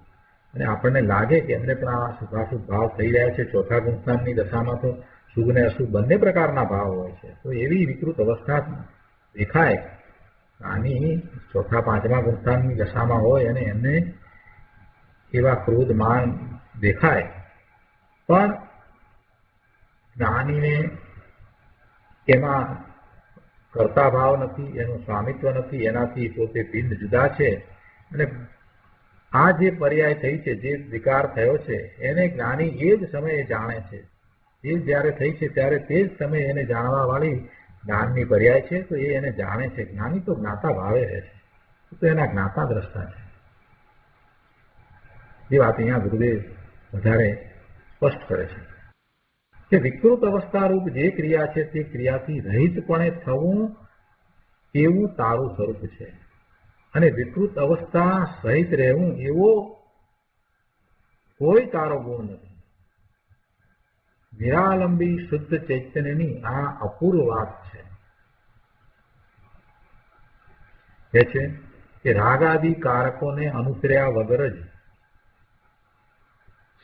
B: અને આપણને લાગે કે એમને પણ આ શુભાશુભ ભાવ થઈ રહ્યા છે. ચોથા ગુણસ્થાનની દશામાં તો શુભ ને અશુભ બંને પ્રકારના ભાવ હોય છે. તો એવી વિકૃત અવસ્થા દેખાય, આની ચોથા પાંચમા ગુણસ્થાનની દશામાં હોય અને એમને એવા ક્રોધ માન દેખાય, પણ જ્ઞાનીને એમાં કર્તા ભાવ નથી, એનું સ્વામિત્વ નથી, એનાથી પોતે ભિન્ન જુદા છે. અને આ જે પર્યાય થઈ છે, જે વિકાર થયો છે, એને જ્ઞાની એ જ સમયે જાણે છે. એ જ્યારે થઈ છે ત્યારે તે જ સમયે એને જાણવા વાળી જ્ઞાનની પર્યાય છે, તો એ એને જાણે છે. જ્ઞાની તો જ્ઞાતા ભાવે રહે છે, તો એના જ્ઞાતા દ્રષ્ટા છે. એ વાત અહીંયા ગુરુદેવ વધારે સ્પષ્ટ કરે છે કે વિકૃત અવસ્થારૂપ જે ક્રિયા છે તે ક્રિયાથી રહિતપણે થવું એવું તારું સ્વરૂપ છે. અને વિકૃત અવસ્થા સહિત રહેવું એવો કોઈ તારો ગુણ નથી. નિરાલંબી શુદ્ધ ચૈતન્યની આ અપૂર્વ વાત છે. કહે છે કે રાગાદિ કારકોને અનુસર્યા વગર જ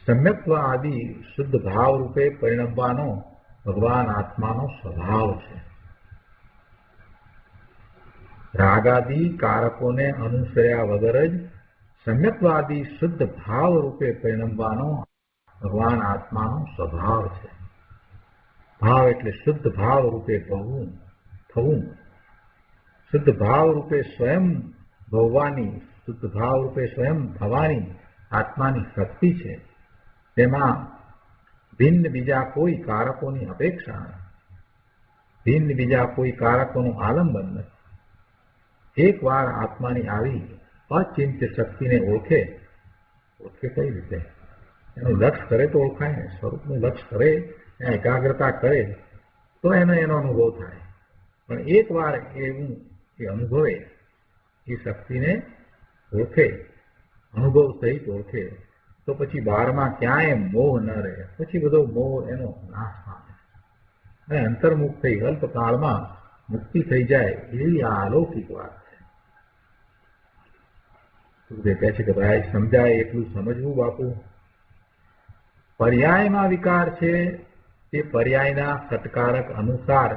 B: સમ્યક્ત્વ આદિ શુદ્ધ ભાવ રૂપે પરિણમવાનો ભગવાન આત્માનો સ્વભાવ છે. રાગાદિ કારકોને અનુસર્યા વગર જ સમ્યક્ત્વ આદિ શુદ્ધ ભાવ રૂપે પરિણમવાનો ભગવાન આત્માનો સ્વભાવ છે. ભાવ એટલે શુદ્ધ ભાવ રૂપે થવું, શુદ્ધ ભાવ રૂપે સ્વયં ભવવાની, શુદ્ધ ભાવ રૂપે સ્વયં થવાની આત્માની શક્તિ છે. તેમાં ભિન્ન બીજા કોઈ કારકોની અપેક્ષા નથી, ભિન્ન બીજા કોઈ કારકોનું આલંબન નથી. એકવાર આત્માની આવી અચિંત્ય શક્તિને ઓળખે કઈ રીતે? એનું લક્ષ્ય કરે તો ઓળખાય ને. સ્વરૂપનું લક્ષ્ય કરે, એના એકાગ્રતા કરે તો એનો અનુભવ થાય. પણ એકવાર એવું એ અનુભવે એ શક્તિને ઓળખે, અનુભવ સહિત ઓળખે, તો પછી બહારમાં ક્યાંય મોહ ન રહે, પછી બધો મોહ એનો નાશ પામે અને અંતર્મુખ થઈ અલ્પકાળમાં મુક્તિ થઈ જાય, એવી આ અલૌકિક વાત છે. કહે છે કે ભાઈ સમજાય એટલું સમજવું બાપુ. પર્યાયમાં વિકાર છે તે પર્યાયના સત્કારક અનુસાર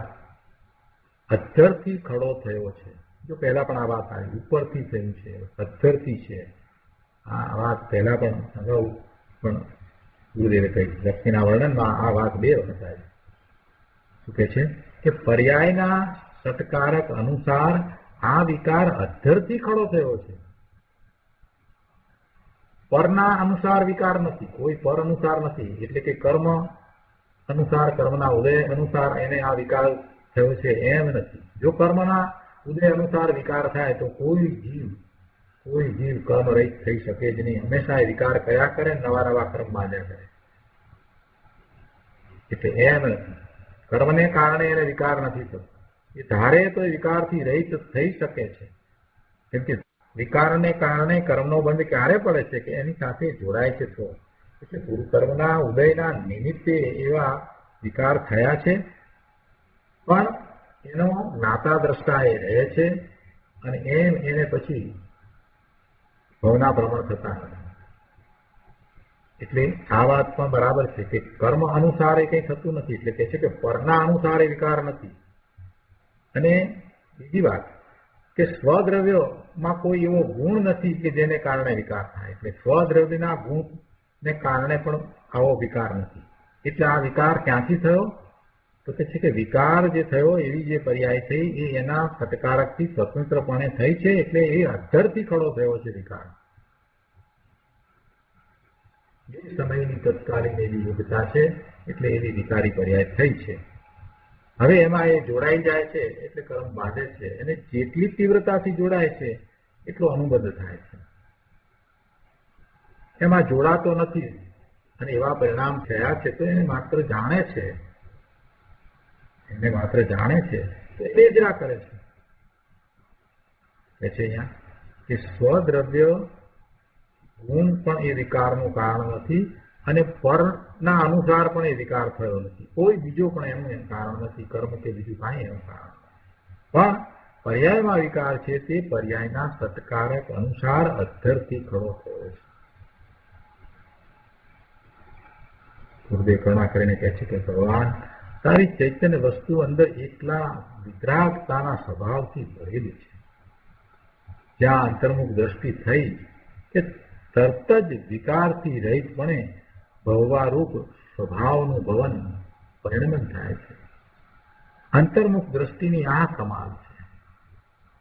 B: અધ્ધરથી ખડો થયો છે. જો પહેલા પણ આ વાત આવી, ઉપરથી થયું છે, અધ્ધરથી છે. આ વાત પહેલા પણ અગાઉ પણ ગુરુદેવે કહી, વ્યક્તિના વર્ણનમાં આ વાત 2 વખત આવી. શું કહે છે કે પર્યાયના સત્કારક અનુસાર આ વિકાર અધ્ધરથી ખડો થયો છે. પરના અનુસાર વિકાર નથી, કોઈ પર અનુસાર નથી. એટલે કે કર્મ અનુસાર, કર્મના ઉદય અનુસાર એને આ વિકાર થયો છે એમ નથી. જો કર્મના ઉદય અનુસાર વિકાર થાય તો કોઈ જીવ કર્મ રહિત થઈ શકે જ નહીં. હંમેશા એ વિકાર કર્યા કરે, નવા નવા કર્મ બાંધ્યા કરે. એટલે એમ નથી. કર્મને કારણે એને વિકાર નથી થતો. એ ધારે તો એ વિકારથી રહિત થઈ શકે છે. કેમ કે વિકારને કારણે કર્મનો બંધ ક્યારે પડે છે કે એની સાથે જોડાય છે તો. એટલે ગુરુ કર્મના ઉદયના નિમિત્તે એવા વિકાર થયા છે, પણ એનો નાતા દ્રષ્ટા એ રહે છે અને એમ એને પછી ભવના ભ્રમણ થતા નથી. એટલે આ વાત પણ બરાબર છે કે કર્મ અનુસાર એ કંઈ થતું નથી. એટલે કે છે કે પરના અનુસાર એ વિકાર નથી. અને બીજી વાત કે સ્વદ્રવ્યમાં કોઈ એવો ગુણ નથી કે જેને કારણે વિકાર થાય. એટલે સ્વદ્રવ્યના ગુણને કારણે પણ આવો વિકાર નથી. એટલે આ વિકાર ક્યાંથી થયો? તો કે છે કે વિકાર જે થયો એવી જે પર્યાય થઈ એ એના સત્કારકથી સ્વતંત્રપણે થઈ છે. એટલે એ અધ્ધરથી ખડો થયો છે વિકાર. એ સમયની તત્કાલીન એવી યોગ્યતા છે, એટલે એવી વિકારી પર્યાય થઈ છે. હવે એમાં એ જોડાઈ જાય છે એટલે કર્મ બાંધે છે, અને જેટલી તીવ્રતાથી જોડાય છે એટલો અનુબદ્ધ થાય છે. એમાં જોડાતો નથી અને એવા પરિણામ થયા છે તો એને માત્ર જાણે છે, તો એ બેજરા કરે છે. કે છે અહીંયા કે સ્વદ્રવ્ય ગુણ પણ એ વિકારનું કારણ નથી અને પરના અનુસાર પણ એ વિકાર થયો નથી. કોઈ બીજો પણ એનું કારણ નથી, કર્મ કે બીજું કાંઈ એનું કારણ. પણ પર્યાયમાં વિકાર છે તે પર્યાયના સત્કારક અનુસાર અધ્ધરથી ખડો થયો છે. ગુરુદેવ કરુણા કરીને કહે છે કે ભગવાન તારી ચૈતન્ય વસ્તુ અંદર એકલા વિતરાગતાના સ્વભાવથી ભરેલી છે. જ્યાં અંતર્મુખ દ્રષ્ટિ થઈ કે તરત જ વિકારથી રહિતપણે ભવવારૂપ સ્વભાવનું ભવન પરિણમન થાય છે. અંતર્મુખ દ્રષ્ટિની આ કમાલ છે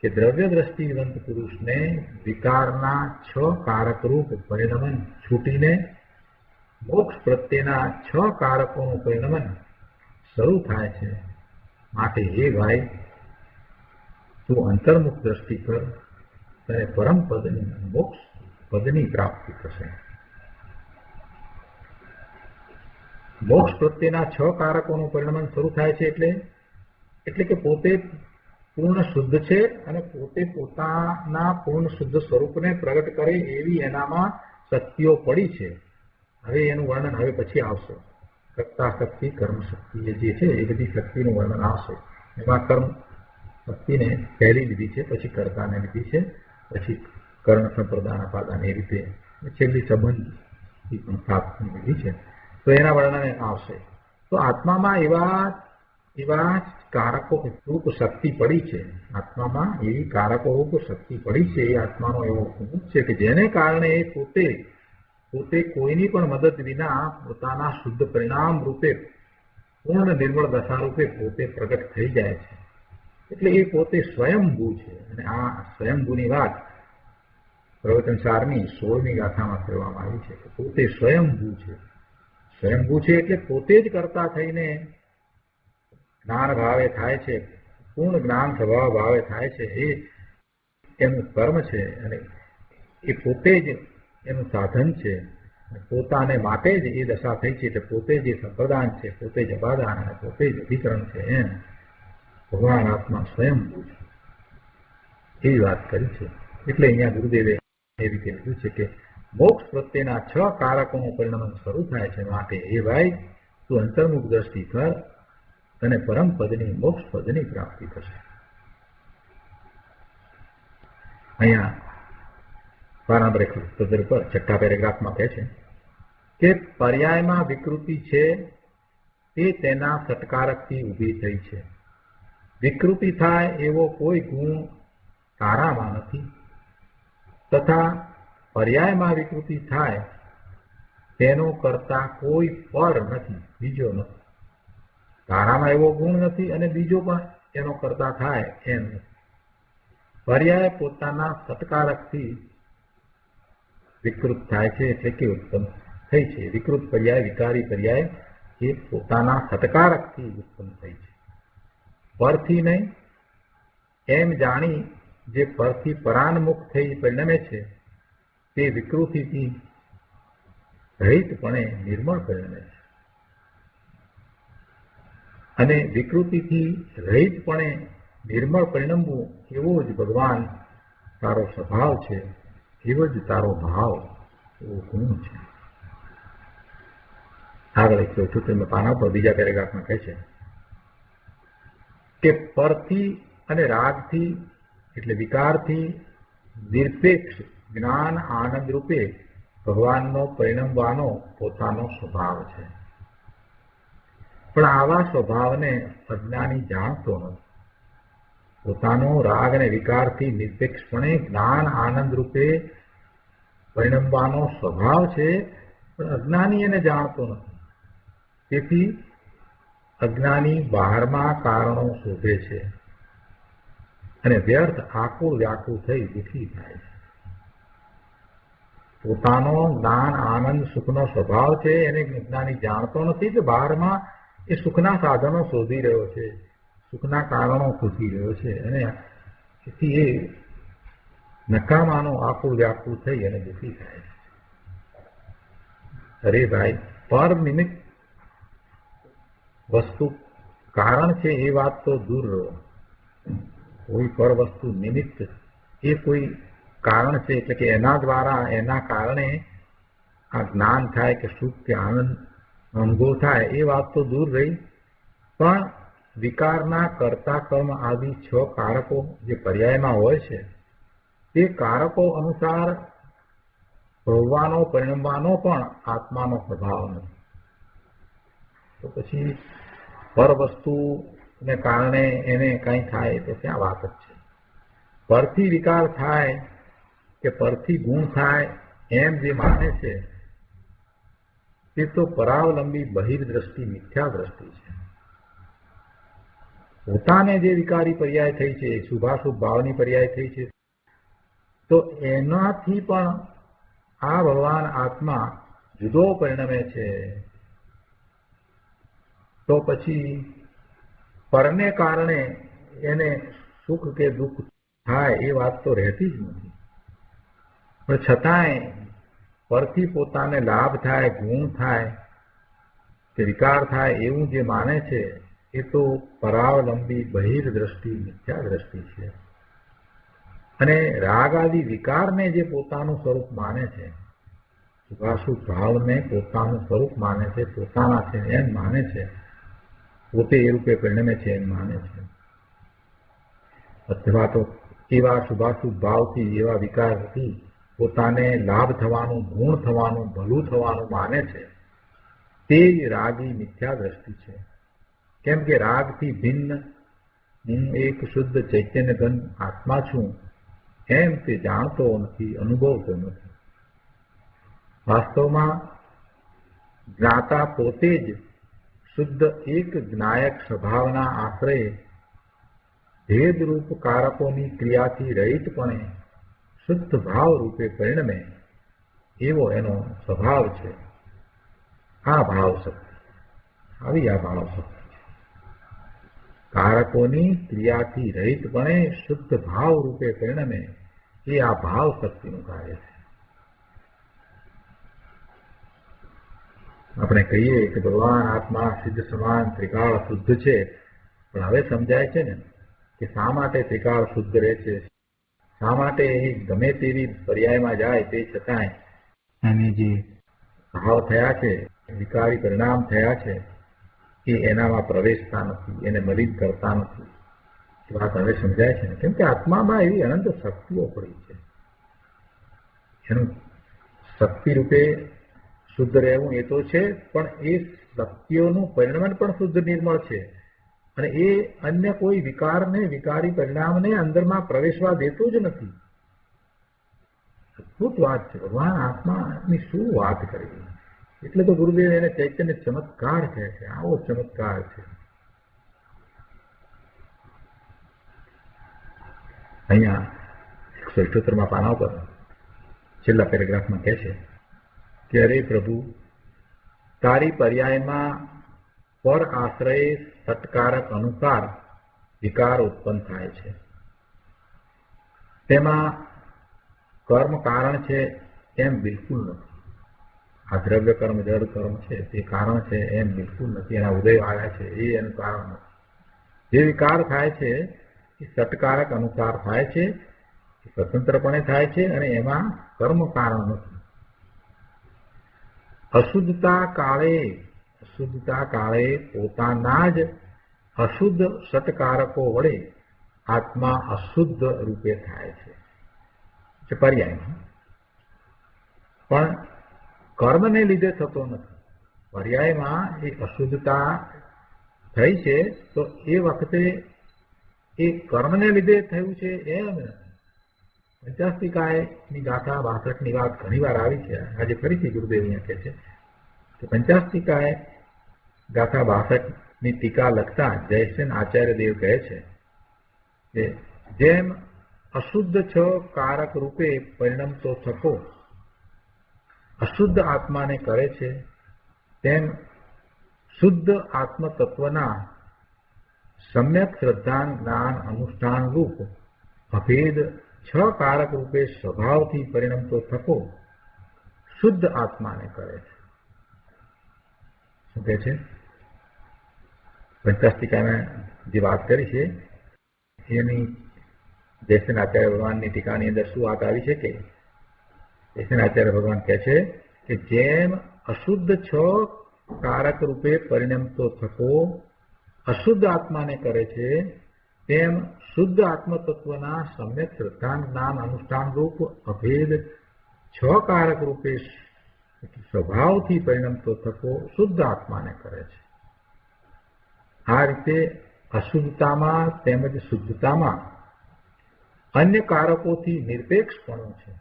B: કે દ્રવ્ય દ્રષ્ટિવંત પુરુષને વિકારના 6 કારકરૂપ પરિણમન છૂટીને મોક્ષ પ્રત્યેના 6 કારકોનું પરિણમન શરૂ થાય છે. માટે હે ભાઈ, તું અંતર્મુખ દ્રષ્ટિ કર, તને પરમ પદની મોક્ષ પદની પ્રાપ્તિ થશે. મોક્ષ પ્રત્યેના 6 કારકોનું પરિણમન શરૂ થાય છે એટલે કે પોતે પૂર્ણ શુદ્ધ છે અને પોતે પોતાના પૂર્ણ શુદ્ધ સ્વરૂપને પ્રગટ કરે એવી એનામાં શક્તિઓ પડી છે. હવે એનું વર્ણન હવે પછી આવશે. કર્તા શક્તિ, કર્મ શક્તિ એ જે છે એ બધી શક્તિનું વર્ણન આવશે. એમાં કર્મ શક્તિને પહેલી લીધી છે, પછી કર્તાને લીધી છે, પછી કર્ણ સંપ્રદાન અપાદાન એ રીતે છેલ્લી સંબંધથી પણ પ્રાપ્તની લીધી છે. તો એના વર્ણન આવશે. તો આત્મામાં એવા કારકો રૂપ શક્તિ પડી છે. આત્મામાં એવી કારકો રૂપ શક્તિ પડી છે. એ આત્માનો એવો ગુણ છે કે જેને કારણે એ પોતે કોઈની પણ મદદ વિના પોતાના શુદ્ધ પરિણામ રૂપે પૂર્ણ નિર્મળ દશા રૂપે પોતે પ્રગટ થઈ જાય છે. એટલે એ પોતે સ્વયંભૂ છે. અને આ સ્વયંભૂની વાત પ્રવચનસારની 16મી ગાથામાં કરવામાં આવી છે કે પોતે સ્વયંભૂ છે. સ્વયંભૂ છે એટલે પોતે જ કરતા થઈને જ્ઞાન ભાવે થાય છે, પૂર્ણ જ્ઞાન સ્વભાવ ભાવે થાય છે. એ એનું કર્મ છે અને એ પોતે જ એનું સાધન છે. પોતાને માટે જ એ દશા થઈ છે. એટલે પોતે જ એ સંપ્રદાન છે, પોતે જ અપાદાન અને પોતે જ અધિકરણ છે. એમ ભગવાન આત્મા સ્વયંભૂ છે. એવી વાત કરી છે. એટલે અહીંયા ગુરુદેવે એ રીતે લીધું છે કે મોક્ષ પ્રત્યેના 6 કારકોનું પરિણામ શરૂ થાય છે. માટે એ ભાઈ તું અંતર્મુખ દ્રષ્ટિ કર અને પરમ પદની મોક્ષ પદની પ્રાપ્તિ થશે. અહીંયા 12 નંબર 177 પર 6થા પેરેગ્રાફમાં કહે છે કે પર્યાયમાં વિકૃતિ છે તે તેના સત્કારકથી ઊભી થઈ છે. વિકૃતિ થાય એવો કોઈ ગુણ તારામાં નથી, તથા પર્યાયમાં વિકૃતિ થાય તેનો કરતા કોઈ પર નથી, બીજો નથી. તારામાં એવો ગુણ નથી અને બીજો પણ એનો કરતા થાય એમ નથી. પર્યાય પોતાના સત્કારકથી વિકૃત થાય છે, એટલે કે ઉત્પન્ન થઈ છે. વિકૃત પર્યાય, વિકારી પર્યાય એ પોતાના સત્કારકથી ઉત્પન્ન થઈ છે, પરથી નહીં. એમ જાણી જે પરથી પરાન્મુખ થઈ પરિણમે છે તે વિકૃતિથી રહિતપણે નિર્મળ પરિણમે છે. અને વિકૃતિથી રહિતપણે નિર્મળ પરિણમવું એવો જ ભગવાન તારો સ્વભાવ છે, એવો જ તારો ભાવ, એવો ગુણ છે. આગળ 178 પાના પર બીજા પેરેગ્રાફમાં કહે છે કે પરથી અને રાગથી એટલે વિકારથી નિરપેક્ષ જ્ઞાન આનંદ રૂપે ભગવાનનો પરિણમવાનો પોતાનો સ્વભાવ છે. પણ આવા સ્વભાવને અજ્ઞાની જાણતો નથી. પોતાનો રાગ અને વિકારથી નિરપેક્ષપણે જ્ઞાન આનંદ રૂપે પરિણમવાનો સ્વભાવ છે, પણ અજ્ઞાની એને જાણતો નથી. તેથી અજ્ઞાની બહારમાં કારણો શોધે છે અને વ્યર્થ આકુળ વ્યાકુળ થઈ દુઃખી થાય છે. પોતાનો જ્ઞાન આનંદ સુખનો સ્વભાવ છે એને જ્ઞાની જાણતો નથી કે બહારમાં એ સુખના સાધનો શોધી રહ્યો છે, સુખના કારણો શોધી રહ્યો છે, અને તેથી એ નકામાનો આકુળ વ્યાકુળ થઈ અને દુઃખી થાય છે. અરે ભાઈ, પર નિમિત્ત વસ્તુ કારણ છે એ વાત તો દૂર રહો. કોઈ પર વસ્તુ નિમિત્ત એ કોઈ કારણ છે, એટલે કે એના દ્વારા એના કારણે આ જ્ઞાન થાય કે સુખ કે આનંદ અનુભવ થાય એ વાત તો દૂર રહી. પણ વિકારના કર્તા કર્મ આદિ 6 કારકો જે પર્યાયમાં હોય છે તે કારકો અનુસાર ભોગવાનો પરિણમવાનો પણ આત્માનો સ્વભાવ નથી. તો પછી પર વસ્તુને કારણે એને કંઈ થાય તો ક્યાં વાત જ છે. પરથી વિકાર થાય કે પરથી ગુણ થાય એમ જે માને છે તે તો પરાવલંબી બહિર્દ્રષ્ટિ મિથ્યા દ્રષ્ટિ છે. પોતાને જે વિકારી પર્યાય થઈ છે, શુભાશુભ ભાવની પર્યાય થઈ છે, તો એનાથી પણ આ ભગવાન આત્મા જુદો પરિણમે છે. તો પછી પરને કારણે એને સુખ કે દુઃખ થાય એ વાત તો રહેતી જ નથી. પણ છતાંય પરથી પોતાને લાભ થાય, ગુણ થાય કે વિકાર થાય એવું જે માને છે એ તો પરાવલંબી બહિર્દ્રષ્ટિ મિથ્યા દ્રષ્ટિ છે. અને રાગ આદિ વિકારને જે પોતાનું સ્વરૂપ માને છે, શુભાશુભ ભાવને પોતાનું સ્વરૂપ માને છે, પોતાના છે એમ માને છે, પોતે એ રૂપે પરિણમે છે એમ માને છે, અથવા તો એવા શુભાશુભ ભાવથી એવા વિકારથી પોતાને લાભ થવાનું, ગુણ થવાનું, ભલું થવાનું માને છે, તે રાગી મિથ્યા દ્રષ્ટિ છે. કેમ કે રાગથી ભિન્ન હું એક શુદ્ધ ચૈતન્ય ઘન આત્મા છું એમ તે જાણતો નથી, અનુભવતો નથી. વાસ્તવમાં જ્ઞાતા પોતે જ શુદ્ધ એક જ્ઞાયક સ્વભાવના આશ્રયે ભેદરૂપ કારકોની ક્રિયાથી રહિતપણે શુદ્ધ ભાવ રૂપે પરિણમે એવો એનો સ્વભાવ છે. આ ભાવ શક્તિ, આવી આ ભાવ શક્તિ છે. કારકોની ક્રિયાથી રહિતપણે શુદ્ધ ભાવ રૂપે પરિણમે એ આ ભાવ શક્તિનું કાર્ય છે. આપણે કહીએ કે ભગવાન આત્મા સિદ્ધ સમાન ત્રિકાળ શુદ્ધ છે, પણ હવે સમજાય છે ને કે શા માટે ત્રિકાળ શુદ્ધ રહે છે, શા માટે એ ગમે તેવી પર્યાયમાં જાય તે છતાંય એને જે ભાવ થયા છે, વિકારી પરિણામ થયા છે, એ એનામાં પ્રવેશતા નથી, એને મલિન કરતા નથી. એ વાત હવે સમજાય છે ને? કેમ કે આત્મામાં એવી અનંત શક્તિઓ પડી છે. એનું શક્તિ રૂપે શુદ્ધ રહેવું એ તો છે, પણ એ શક્તિઓનું પરિણામ પણ શુદ્ધ નિર્મળ છે, અને એ અન્ય કોઈ વિકારને, વિકારી પરિણામને અંદરમાં પ્રવેશવા દેતું જ નથી. અદભુત વાત છે. ભગવાન આત્માની શું વાત કરી! એટલે તો ગુરુદેવ એને ચૈતન્ય ચમત્કાર કહે છે. આવો ચમત્કાર છે. અહીંયા 178માં પાના ઉપર છેલ્લા પેરેગ્રાફમાં કહે છે કે અરે પ્રભુ, તારી પર્યાયમાં પર આશ્રય સત્કારક અનુસાર વિકાર ઉત્પન્ન થાય છે. તેમાં કર્મ કારણ છે એમ બિલકુલ નથી. આ દ્રવ્ય કર્મ, જળ કર્મ છે તે કારણ છે એમ બિલકુલ નથી. એના ઉદય આવ્યા છે એ એનું કારણ નથી. જે વિકાર થાય છે એ સત્કારક અનુસાર થાય છે, એ સ્વતંત્રપણે થાય છે, અને એમાં કર્મ કારણ નથી. અશુદ્ધતા કાળે પોતાના જ અશુદ્ધ સત્કારકો વડે આત્મા અશુદ્ધ રૂપે થાય છે, પર્યાયમાં. પણ કર્મને લીધે થતો નથી. પર્યાયમાં એ અશુદ્ધતા થઈ છે તો એ વખતે એ કર્મને લીધે થયું છે એમ નથી. પંચાસ્તિકાયની ગાથા 62ની વાત ઘણી વાર આવી છે. આજે ફરીથી ગુરુદેવ અહીંયા કહે છે કે પંચાસ્તિકાય ગાથા 62ની ટીકા લખતા જયસેન આચાર્ય દેવ કહે છે કે જેમ અશુદ્ધ છ કારક રૂપે પરિણમતો થકો અશુદ્ધ આત્માને કરે છે, તેમ શુદ્ધ આત્મતત્વના સમ્યક શ્રદ્ધાન જ્ઞાન અનુષ્ઠાન રૂપ અભેદ છ કારક રૂપે સ્વભાવથી પરિણમતો થકો શુદ્ધ આત્માને કરે છે. શું કહે છે? પંચાસ્તિકામાં જે વાત કરી છે એની જયસેન આચાર્ય ભગવાનની ટીકાની અંદર શું વાત આવી છે કે જયસેન આચાર્ય ભગવાન કહે છે કે જેમ અશુદ્ધ છ કારક રૂપે પરિણમતો થકો અશુદ્ધ આત્માને કરે છે, તેમ શુદ્ધ આત્મતત્વના સમ્યક શ્રદ્ધાન જ્ઞાન અનુષ્ઠાન રૂપ અભેદ છ કારક રૂપે સ્વભાવથી પરિણમતો થકો શુદ્ધ આત્માને કરે છે. આ રીતે અશુદ્ધતામાં તેમજ શુદ્ધતામાં અન્ય કારકોથી નિરપેક્ષપણું છે.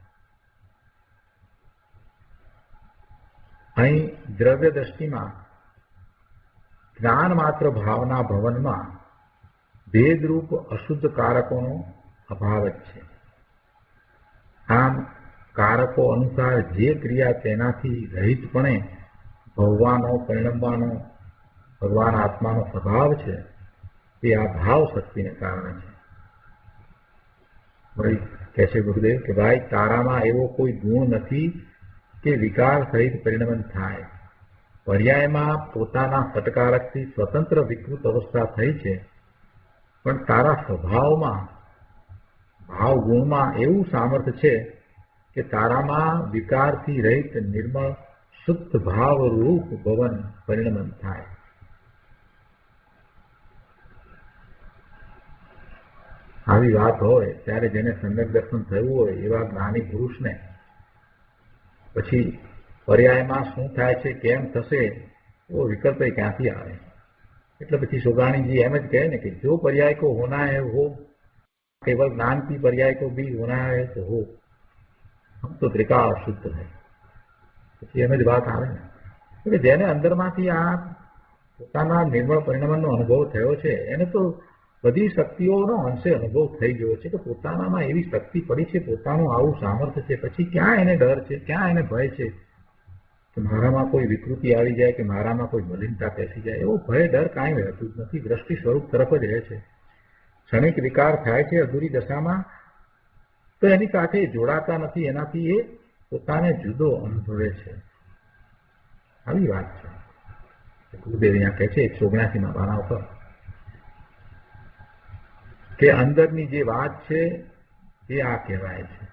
B: અહીં દ્રવ્ય દ્રષ્ટિમાં જ્ઞાન માત્ર ભાવના ભવનમાં ભેદરૂપ અશુદ્ધ કારકોનો અભાવ જ છે. આમ કારકો અનુસાર જે ક્રિયા તેનાથી રહિતપણે ભવવાનો, પરિણમવાનો ભગવાન આત્માનો સ્વભાવ છે તે આ ભાવ શક્તિને કારણે છે. વળી કહે છે ગુરુદેવ કે ભાઈ, તારામાં એવો કોઈ ગુણ નથી કે વિકાર સહિત પરિણમન થાય. પર્યાયમાં પોતાના સટકારકથી સ્વતંત્ર વિકૃત અવસ્થા થઈ છે, પણ તારા સ્વભાવમાં, ભાવ ગુણમાં એવું સામર્થ્ય છે કે તારામાં વિકારથી રહિત નિર્મળ શુદ્ધ ભાવ રૂપ ભવન પરિણમન થાય. આવી વાત હોય ત્યારે જેને સમ્યક દર્શન થયું હોય એવા જ્ઞાની પુરુષને પછી પર્યાયમાં શું થાય છે, કેમ થશે, એવો વિકલ્પ ક્યાંથી આવે? એટલે પછી સોગાણીજી એમ જ કહે ને કે જો पर्याय को होना है वो केवल ज्ञान की पर्याय को भी होना है तो हो, हम तो त्रिकाल शुद्ध है. પછી એમ જ વાત આવે ને એટલે જેને અંદરમાંથી આ પોતાના નિર્મળ પરિણમનનો અનુભવ થયો છે એને તો બધી શક્તિઓનો અંશે અનુભવ થઈ ગયો છે કે પોતાનામાં એવી શક્તિ પડી છે, પોતાનું આવું સામર્થ્ય છે. પછી ક્યાં એને ડર છે, ક્યાં એને ભય છે કે મારામાં કોઈ વિકૃતિ આવી જાય કે મારામાં કોઈ મલિનતા બેસી જાય? એવો ભય ડર કાંઈ રહેતું જ નથી. દ્રષ્ટિ સ્વરૂપ તરફ જ રહે છે. ક્ષણિક વિકાર થાય છે અધૂરી દશામાં તો એની સાથે જોડાતા નથી, એનાથી એ પોતાને જુદો અનુભવે છે. આવી વાત છે. ગુરુદેવ અહીંયા કહે છે 179માં પાના ઉપર કે અંદરની જે વાત છે એ આ કહેવાય છે.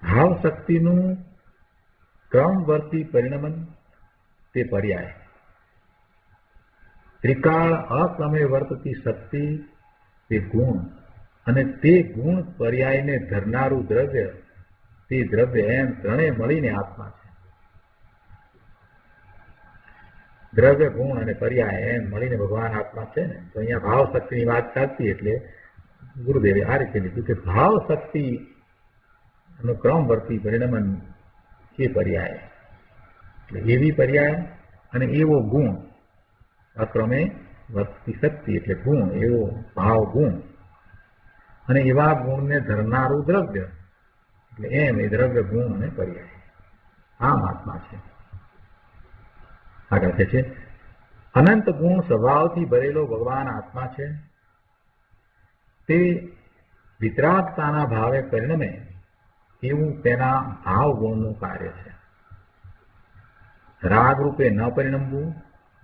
B: ભાવ શક્તિનું ક્રમવર્તી પરિણમન તે પર્યાય. ત્રિકાળ અક્રમે વર્તતી શક્તિ તે ગુણ, અને તે ગુણ પર્યાયને ધરનારું દ્રવ્ય તે દ્રવ્ય, એમ ત્રણેય મળીને આત્મા છે. દ્રવ્ય, ગુણ અને પર્યાય એમ મળીને ભગવાન આત્મા છે ને. તો અહીંયા ભાવ શક્તિની વાત ચાલતી એટલે ગુરુદેવે આ રીતે લીધું કે ભાવ શક્તિ નું ક્રમવર્તી પરિણમન એ પર્યાય, એટલે એવી પર્યાય અને એવો ગુણ. અક્રમે વર્તતી શક્તિ એટલે ગુણ, એવો ભાવ ગુણ, અને એવા ગુણને ધરનારું દ્રવ્ય એટલે એમ એ દ્રવ્ય, ગુણ અને પર્યાય આમ આત્મા છે. આગળ કહે છે અનંત ગુણ સ્વભાવથી ભરેલો ભગવાન આત્મા છે. તે વિતરાગતાના ભાવે પરિણમે એવું તેના ભાવ ગુણનું કાર્ય છે. રાગ રૂપે ન પરિણમવું,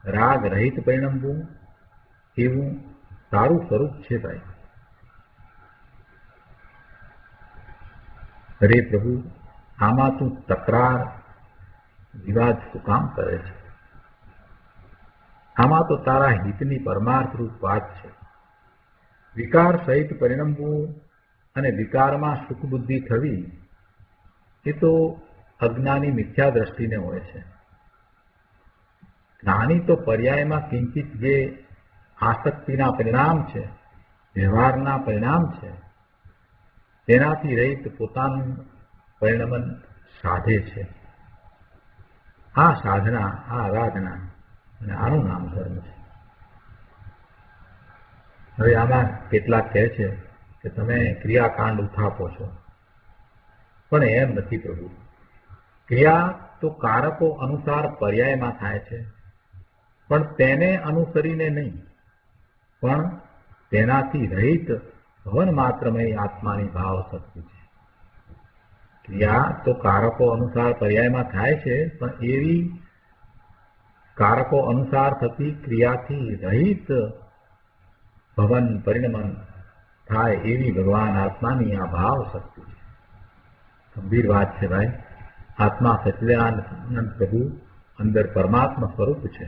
B: રાગ રહિત પરિણમવું એવું તારું સ્વરૂપ છે ભાઈ. અરે પ્રભુ, આમાં તું તકરાર વિવાદ શું કામ કરે છે? આમાં તો તારા હિતની પરમાર્થરૂપ વાત છે. વિકાર સહિત પરિણમવું અને વિકારમાં સુખ બુદ્ધિ થવી એ તો અજ્ઞાની મિથ્યા દ્રષ્ટિને હોય છે. જ્ઞાની તો પર્યાયમાં કિંચિત જે આસક્તિના પરિણામ છે, વ્યવહારના પરિણામ છે, તેનાથી રહિત પોતાનું પરિણમન સાધે છે. આ સાધના, આ આરાધના અને આનું નામ ધર્મ છે. હવે આમાં કેટલાક કહે છે કે તમે ક્રિયાકાંડ ઉથાપો છો, પણ એમ નથી પ્રભુ. ક્રિયા તો કારકો અનુસાર પર્યાયમાં થાય છે, પણ તેને અનુસરીને નહીં, પણ તેનાથી રહિત ભવન માત્રમય આત્માની ભાવ શક્તિ છે. ક્રિયા તો કારકો અનુસાર પર્યાયમાં થાય છે, પણ એવી કારકો અનુસાર થતી ક્રિયાથી રહિત ભવન પરિણમન થાય એવી ભગવાન આત્માની આ ભાવ શક્તિ છે. ગંભીર વાત છે ભાઈ. આત્મા સચ્ચિદાનંદ પ્રભુ અંદર પરમાત્મા સ્વરૂપ છે.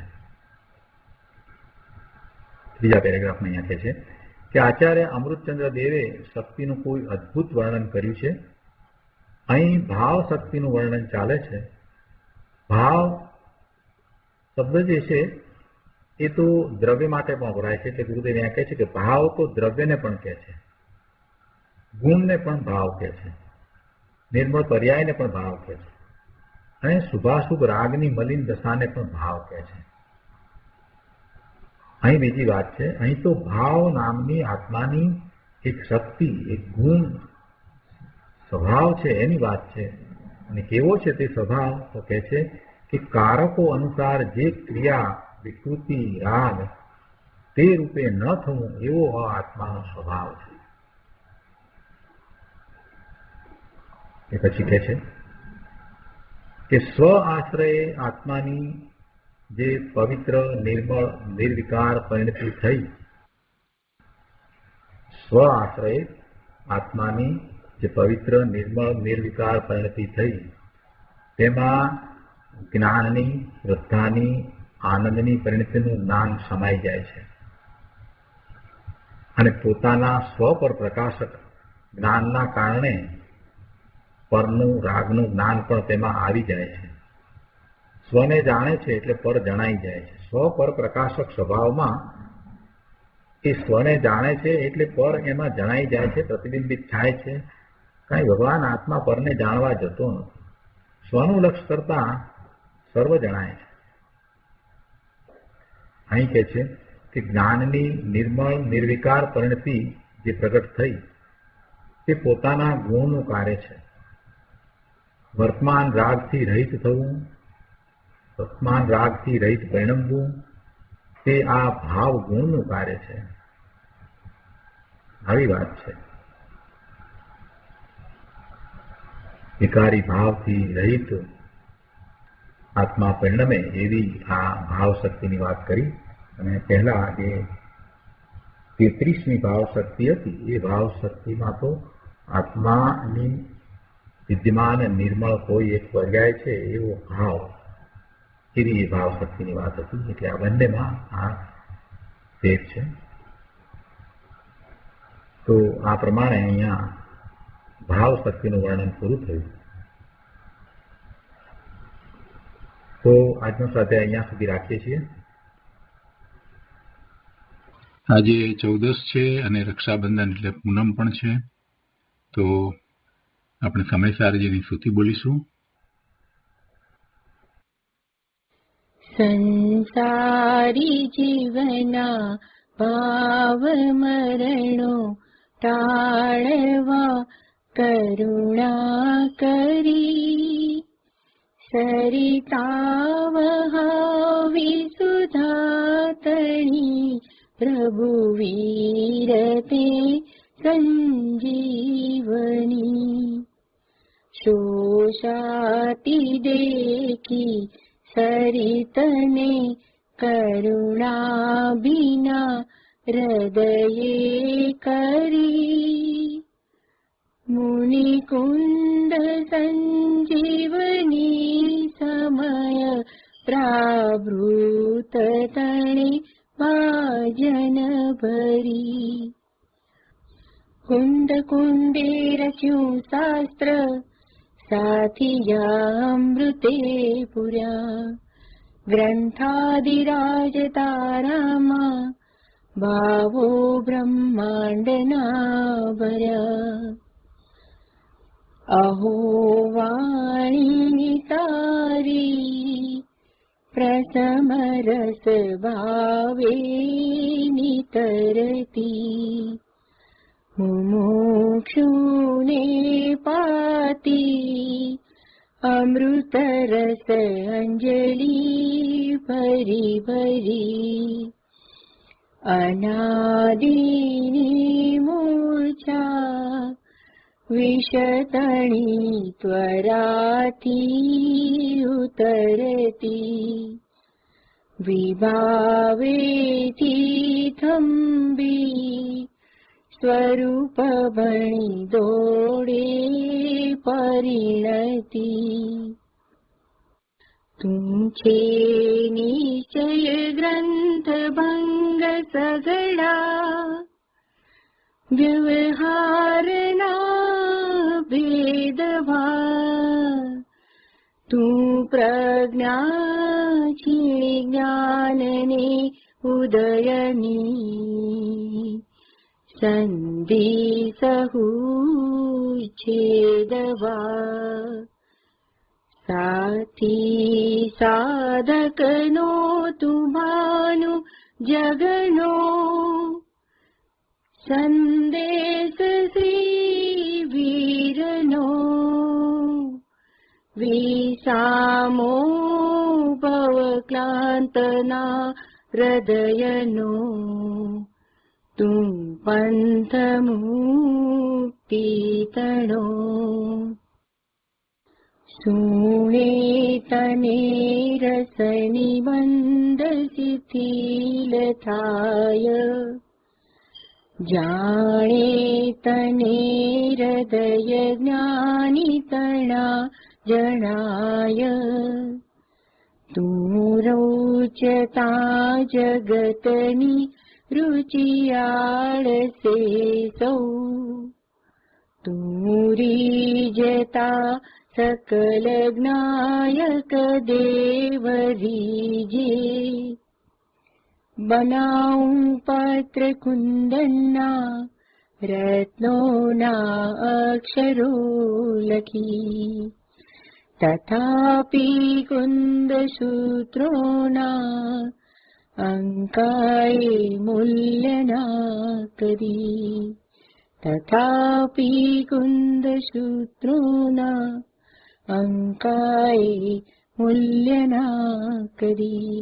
B: ત્રીજા પેરેગ્રાફમાં અહીંયા કહે છે કે આચાર્ય અમૃતચંદ્ર દેવે શક્તિનું કોઈ અદ્ભુત વર્ણન કર્યું છે. અહીં ભાવ શક્તિનું વર્ણન ચાલે છે. ભાવ શબ્દ જે છે એ તો દ્રવ્ય માટે પણ વપરાય છે. એટલે ગુરુદેવ અહીંયા કહે છે કે ભાવ તો દ્રવ્યને પણ કહે છે, ગુણને પણ ભાવ કહે છે, નિર્મળ પર્યાયને પણ ભાવ કહે છે, અને શુભાશુભ રાગની મલિન દશાને પણ ભાવ કહે છે. અહીં બીજી વાત છે. અહીં તો ભાવ નામની આત્માની એક શક્તિ, એક ગુણ, સ્વભાવ છે એની વાત છે. અને કેવો છે તે સ્વભાવ? તો કહે છે કે કારકો અનુસાર જે ક્રિયા, વિકૃતિ, રાગ તે રૂપે ન થવું એવો આ આત્માનો સ્વભાવ છે. એ પછી કહે છે કે સ્વ આશ્રયે આત્માની જે પવિત્ર, નિર્મળ, નિર્વિકાર પરિણતિ થઈ, સ્વ આશ્રયે આત્માની જે પવિત્ર, નિર્મળ, નિર્વિકાર પરિણતિ થઈ, તેમાં જ્ઞાનની, શ્રદ્ધાની, આનંદની પરિણતિનું જ્ઞાન સમાઈ જાય છે. અને પોતાના સ્વ પર પ્રકાશક જ્ઞાનના કારણે પરનું, રાગનું જ્ઞાન પણ તેમાં આવી જાય છે. સ્વને જાણે છે એટલે પર જણાઈ જાય છે. સ્વ પર પ્રકાશક સ્વભાવમાં એ સ્વને જાણે છે એટલે પર એમાં જણાઈ જાય છે, પ્રતિબિંબિત થાય છે. કાંઈ ભગવાન આત્મા પરને જાણવા જતો નથી. સ્વનું લક્ષ કરતા સર્વ જણાય છે. અહીં કહે છે કે જ્ઞાનની નિર્મળ, નિર્વિકાર પરિણતિ જે પ્રગટ થઈ તે પોતાના ગુણનું કાર્ય છે. વર્તમાન રાગથી રહિત થવું, વર્તમાન રાગથી રહિત પરિણમવું તે આ ભાવ ગુણનું કાર્ય છે. આવી વાત છે. વિકારી ભાવથી રહિત આત્મા પરિણમે એવી આ ભાવ શક્તિની વાત કરી. અને પહેલા જે 33મી ભાવ શક્તિ હતી એ ભાવ શક્તિમાં તો આત્માની વિદ્યમાન નિર્મળ કોઈ એક પર્યાય છે એવો ભાવ, એવી એ ભાવ શક્તિની વાત હતી. એટલે આ બંનેમાં આ ભેદ છે. તો આ પ્રમાણે અહીંયા ભાવ શક્તિનું વર્ણન પૂરું થયું. તો આજનો સ્વાધ્યાય અહીંયા સુધી રાખીએ છીએ.
C: આજે 14 છે અને રક્ષાબંધન એટલે પૂનમ પણ છે. તો આપણે સમયસાર જેની સ્તુતિ બોલીશું.
D: સંસારી જીવના ભાવ મરણો ટાળવા કરુણા કરી, સરિતા વહાવી સુધાતણી પ્રભુ વીરતે સંજીવની. શોષાતી દેખી સરિતને કરુણા બિના હૃદયે કરી, મુનિકુંદ સંજીવની સમય પ્રાવૃત તણે ભાજન ભરી. કુંદ કુંદે રચ્યું શાસ્ત્ર સાથિયામૃતે પુર્યા, ગ્રંથાદિરાજ તારામાં ભાવો બ્રહ્માંડના ભર્યા. અહો વાણી તારી પ્રસમરસ ભાવે નિતરતી, મુમુક્ષુને પાતી અમૃત રસ અંજલિ ભરી ભરી. અનાદિની મૂર્છા વિષતણી ત્વરાથી ઉતરતી, વિભાવેથી થંભી સ્વરૂપ ભણી દોડે પરિણતી. તું છે નિશ્ચય ગ્રંથ ભંગ સગડા, વ્યવહારના ભેદભાવ. તું પ્રજ્ઞા છીણી જ્ઞાનને ઉદયની, સંધિ સહુ છેદવા. સાથી સાધકનો તું ભાનુ જગનો, સંદેશ શ્રી વીરનો. વિસામો ભવ ક્લાંતના હૃદયનો, તું પંથ મુક્તિ તણો. સુણે તને રસની બંધ શિથિલ થાય, જાણે તને હૃદય જ્ઞાની તણા જણાય. તું રોચતા જગતની રુચિયાળસે સૌ, તું રીજતા સકલ જ્ઞાયક દેવ રીજે. બનાવું પત્ર કુંદનના રત્નોના અક્ષરો લખી, તથાપી કુંદ સૂત્રોના અંકાએ મૂલ્યના કરી. તથાપી કુંદ સૂત્રોના અંકાએ મૂલ્યના કરી.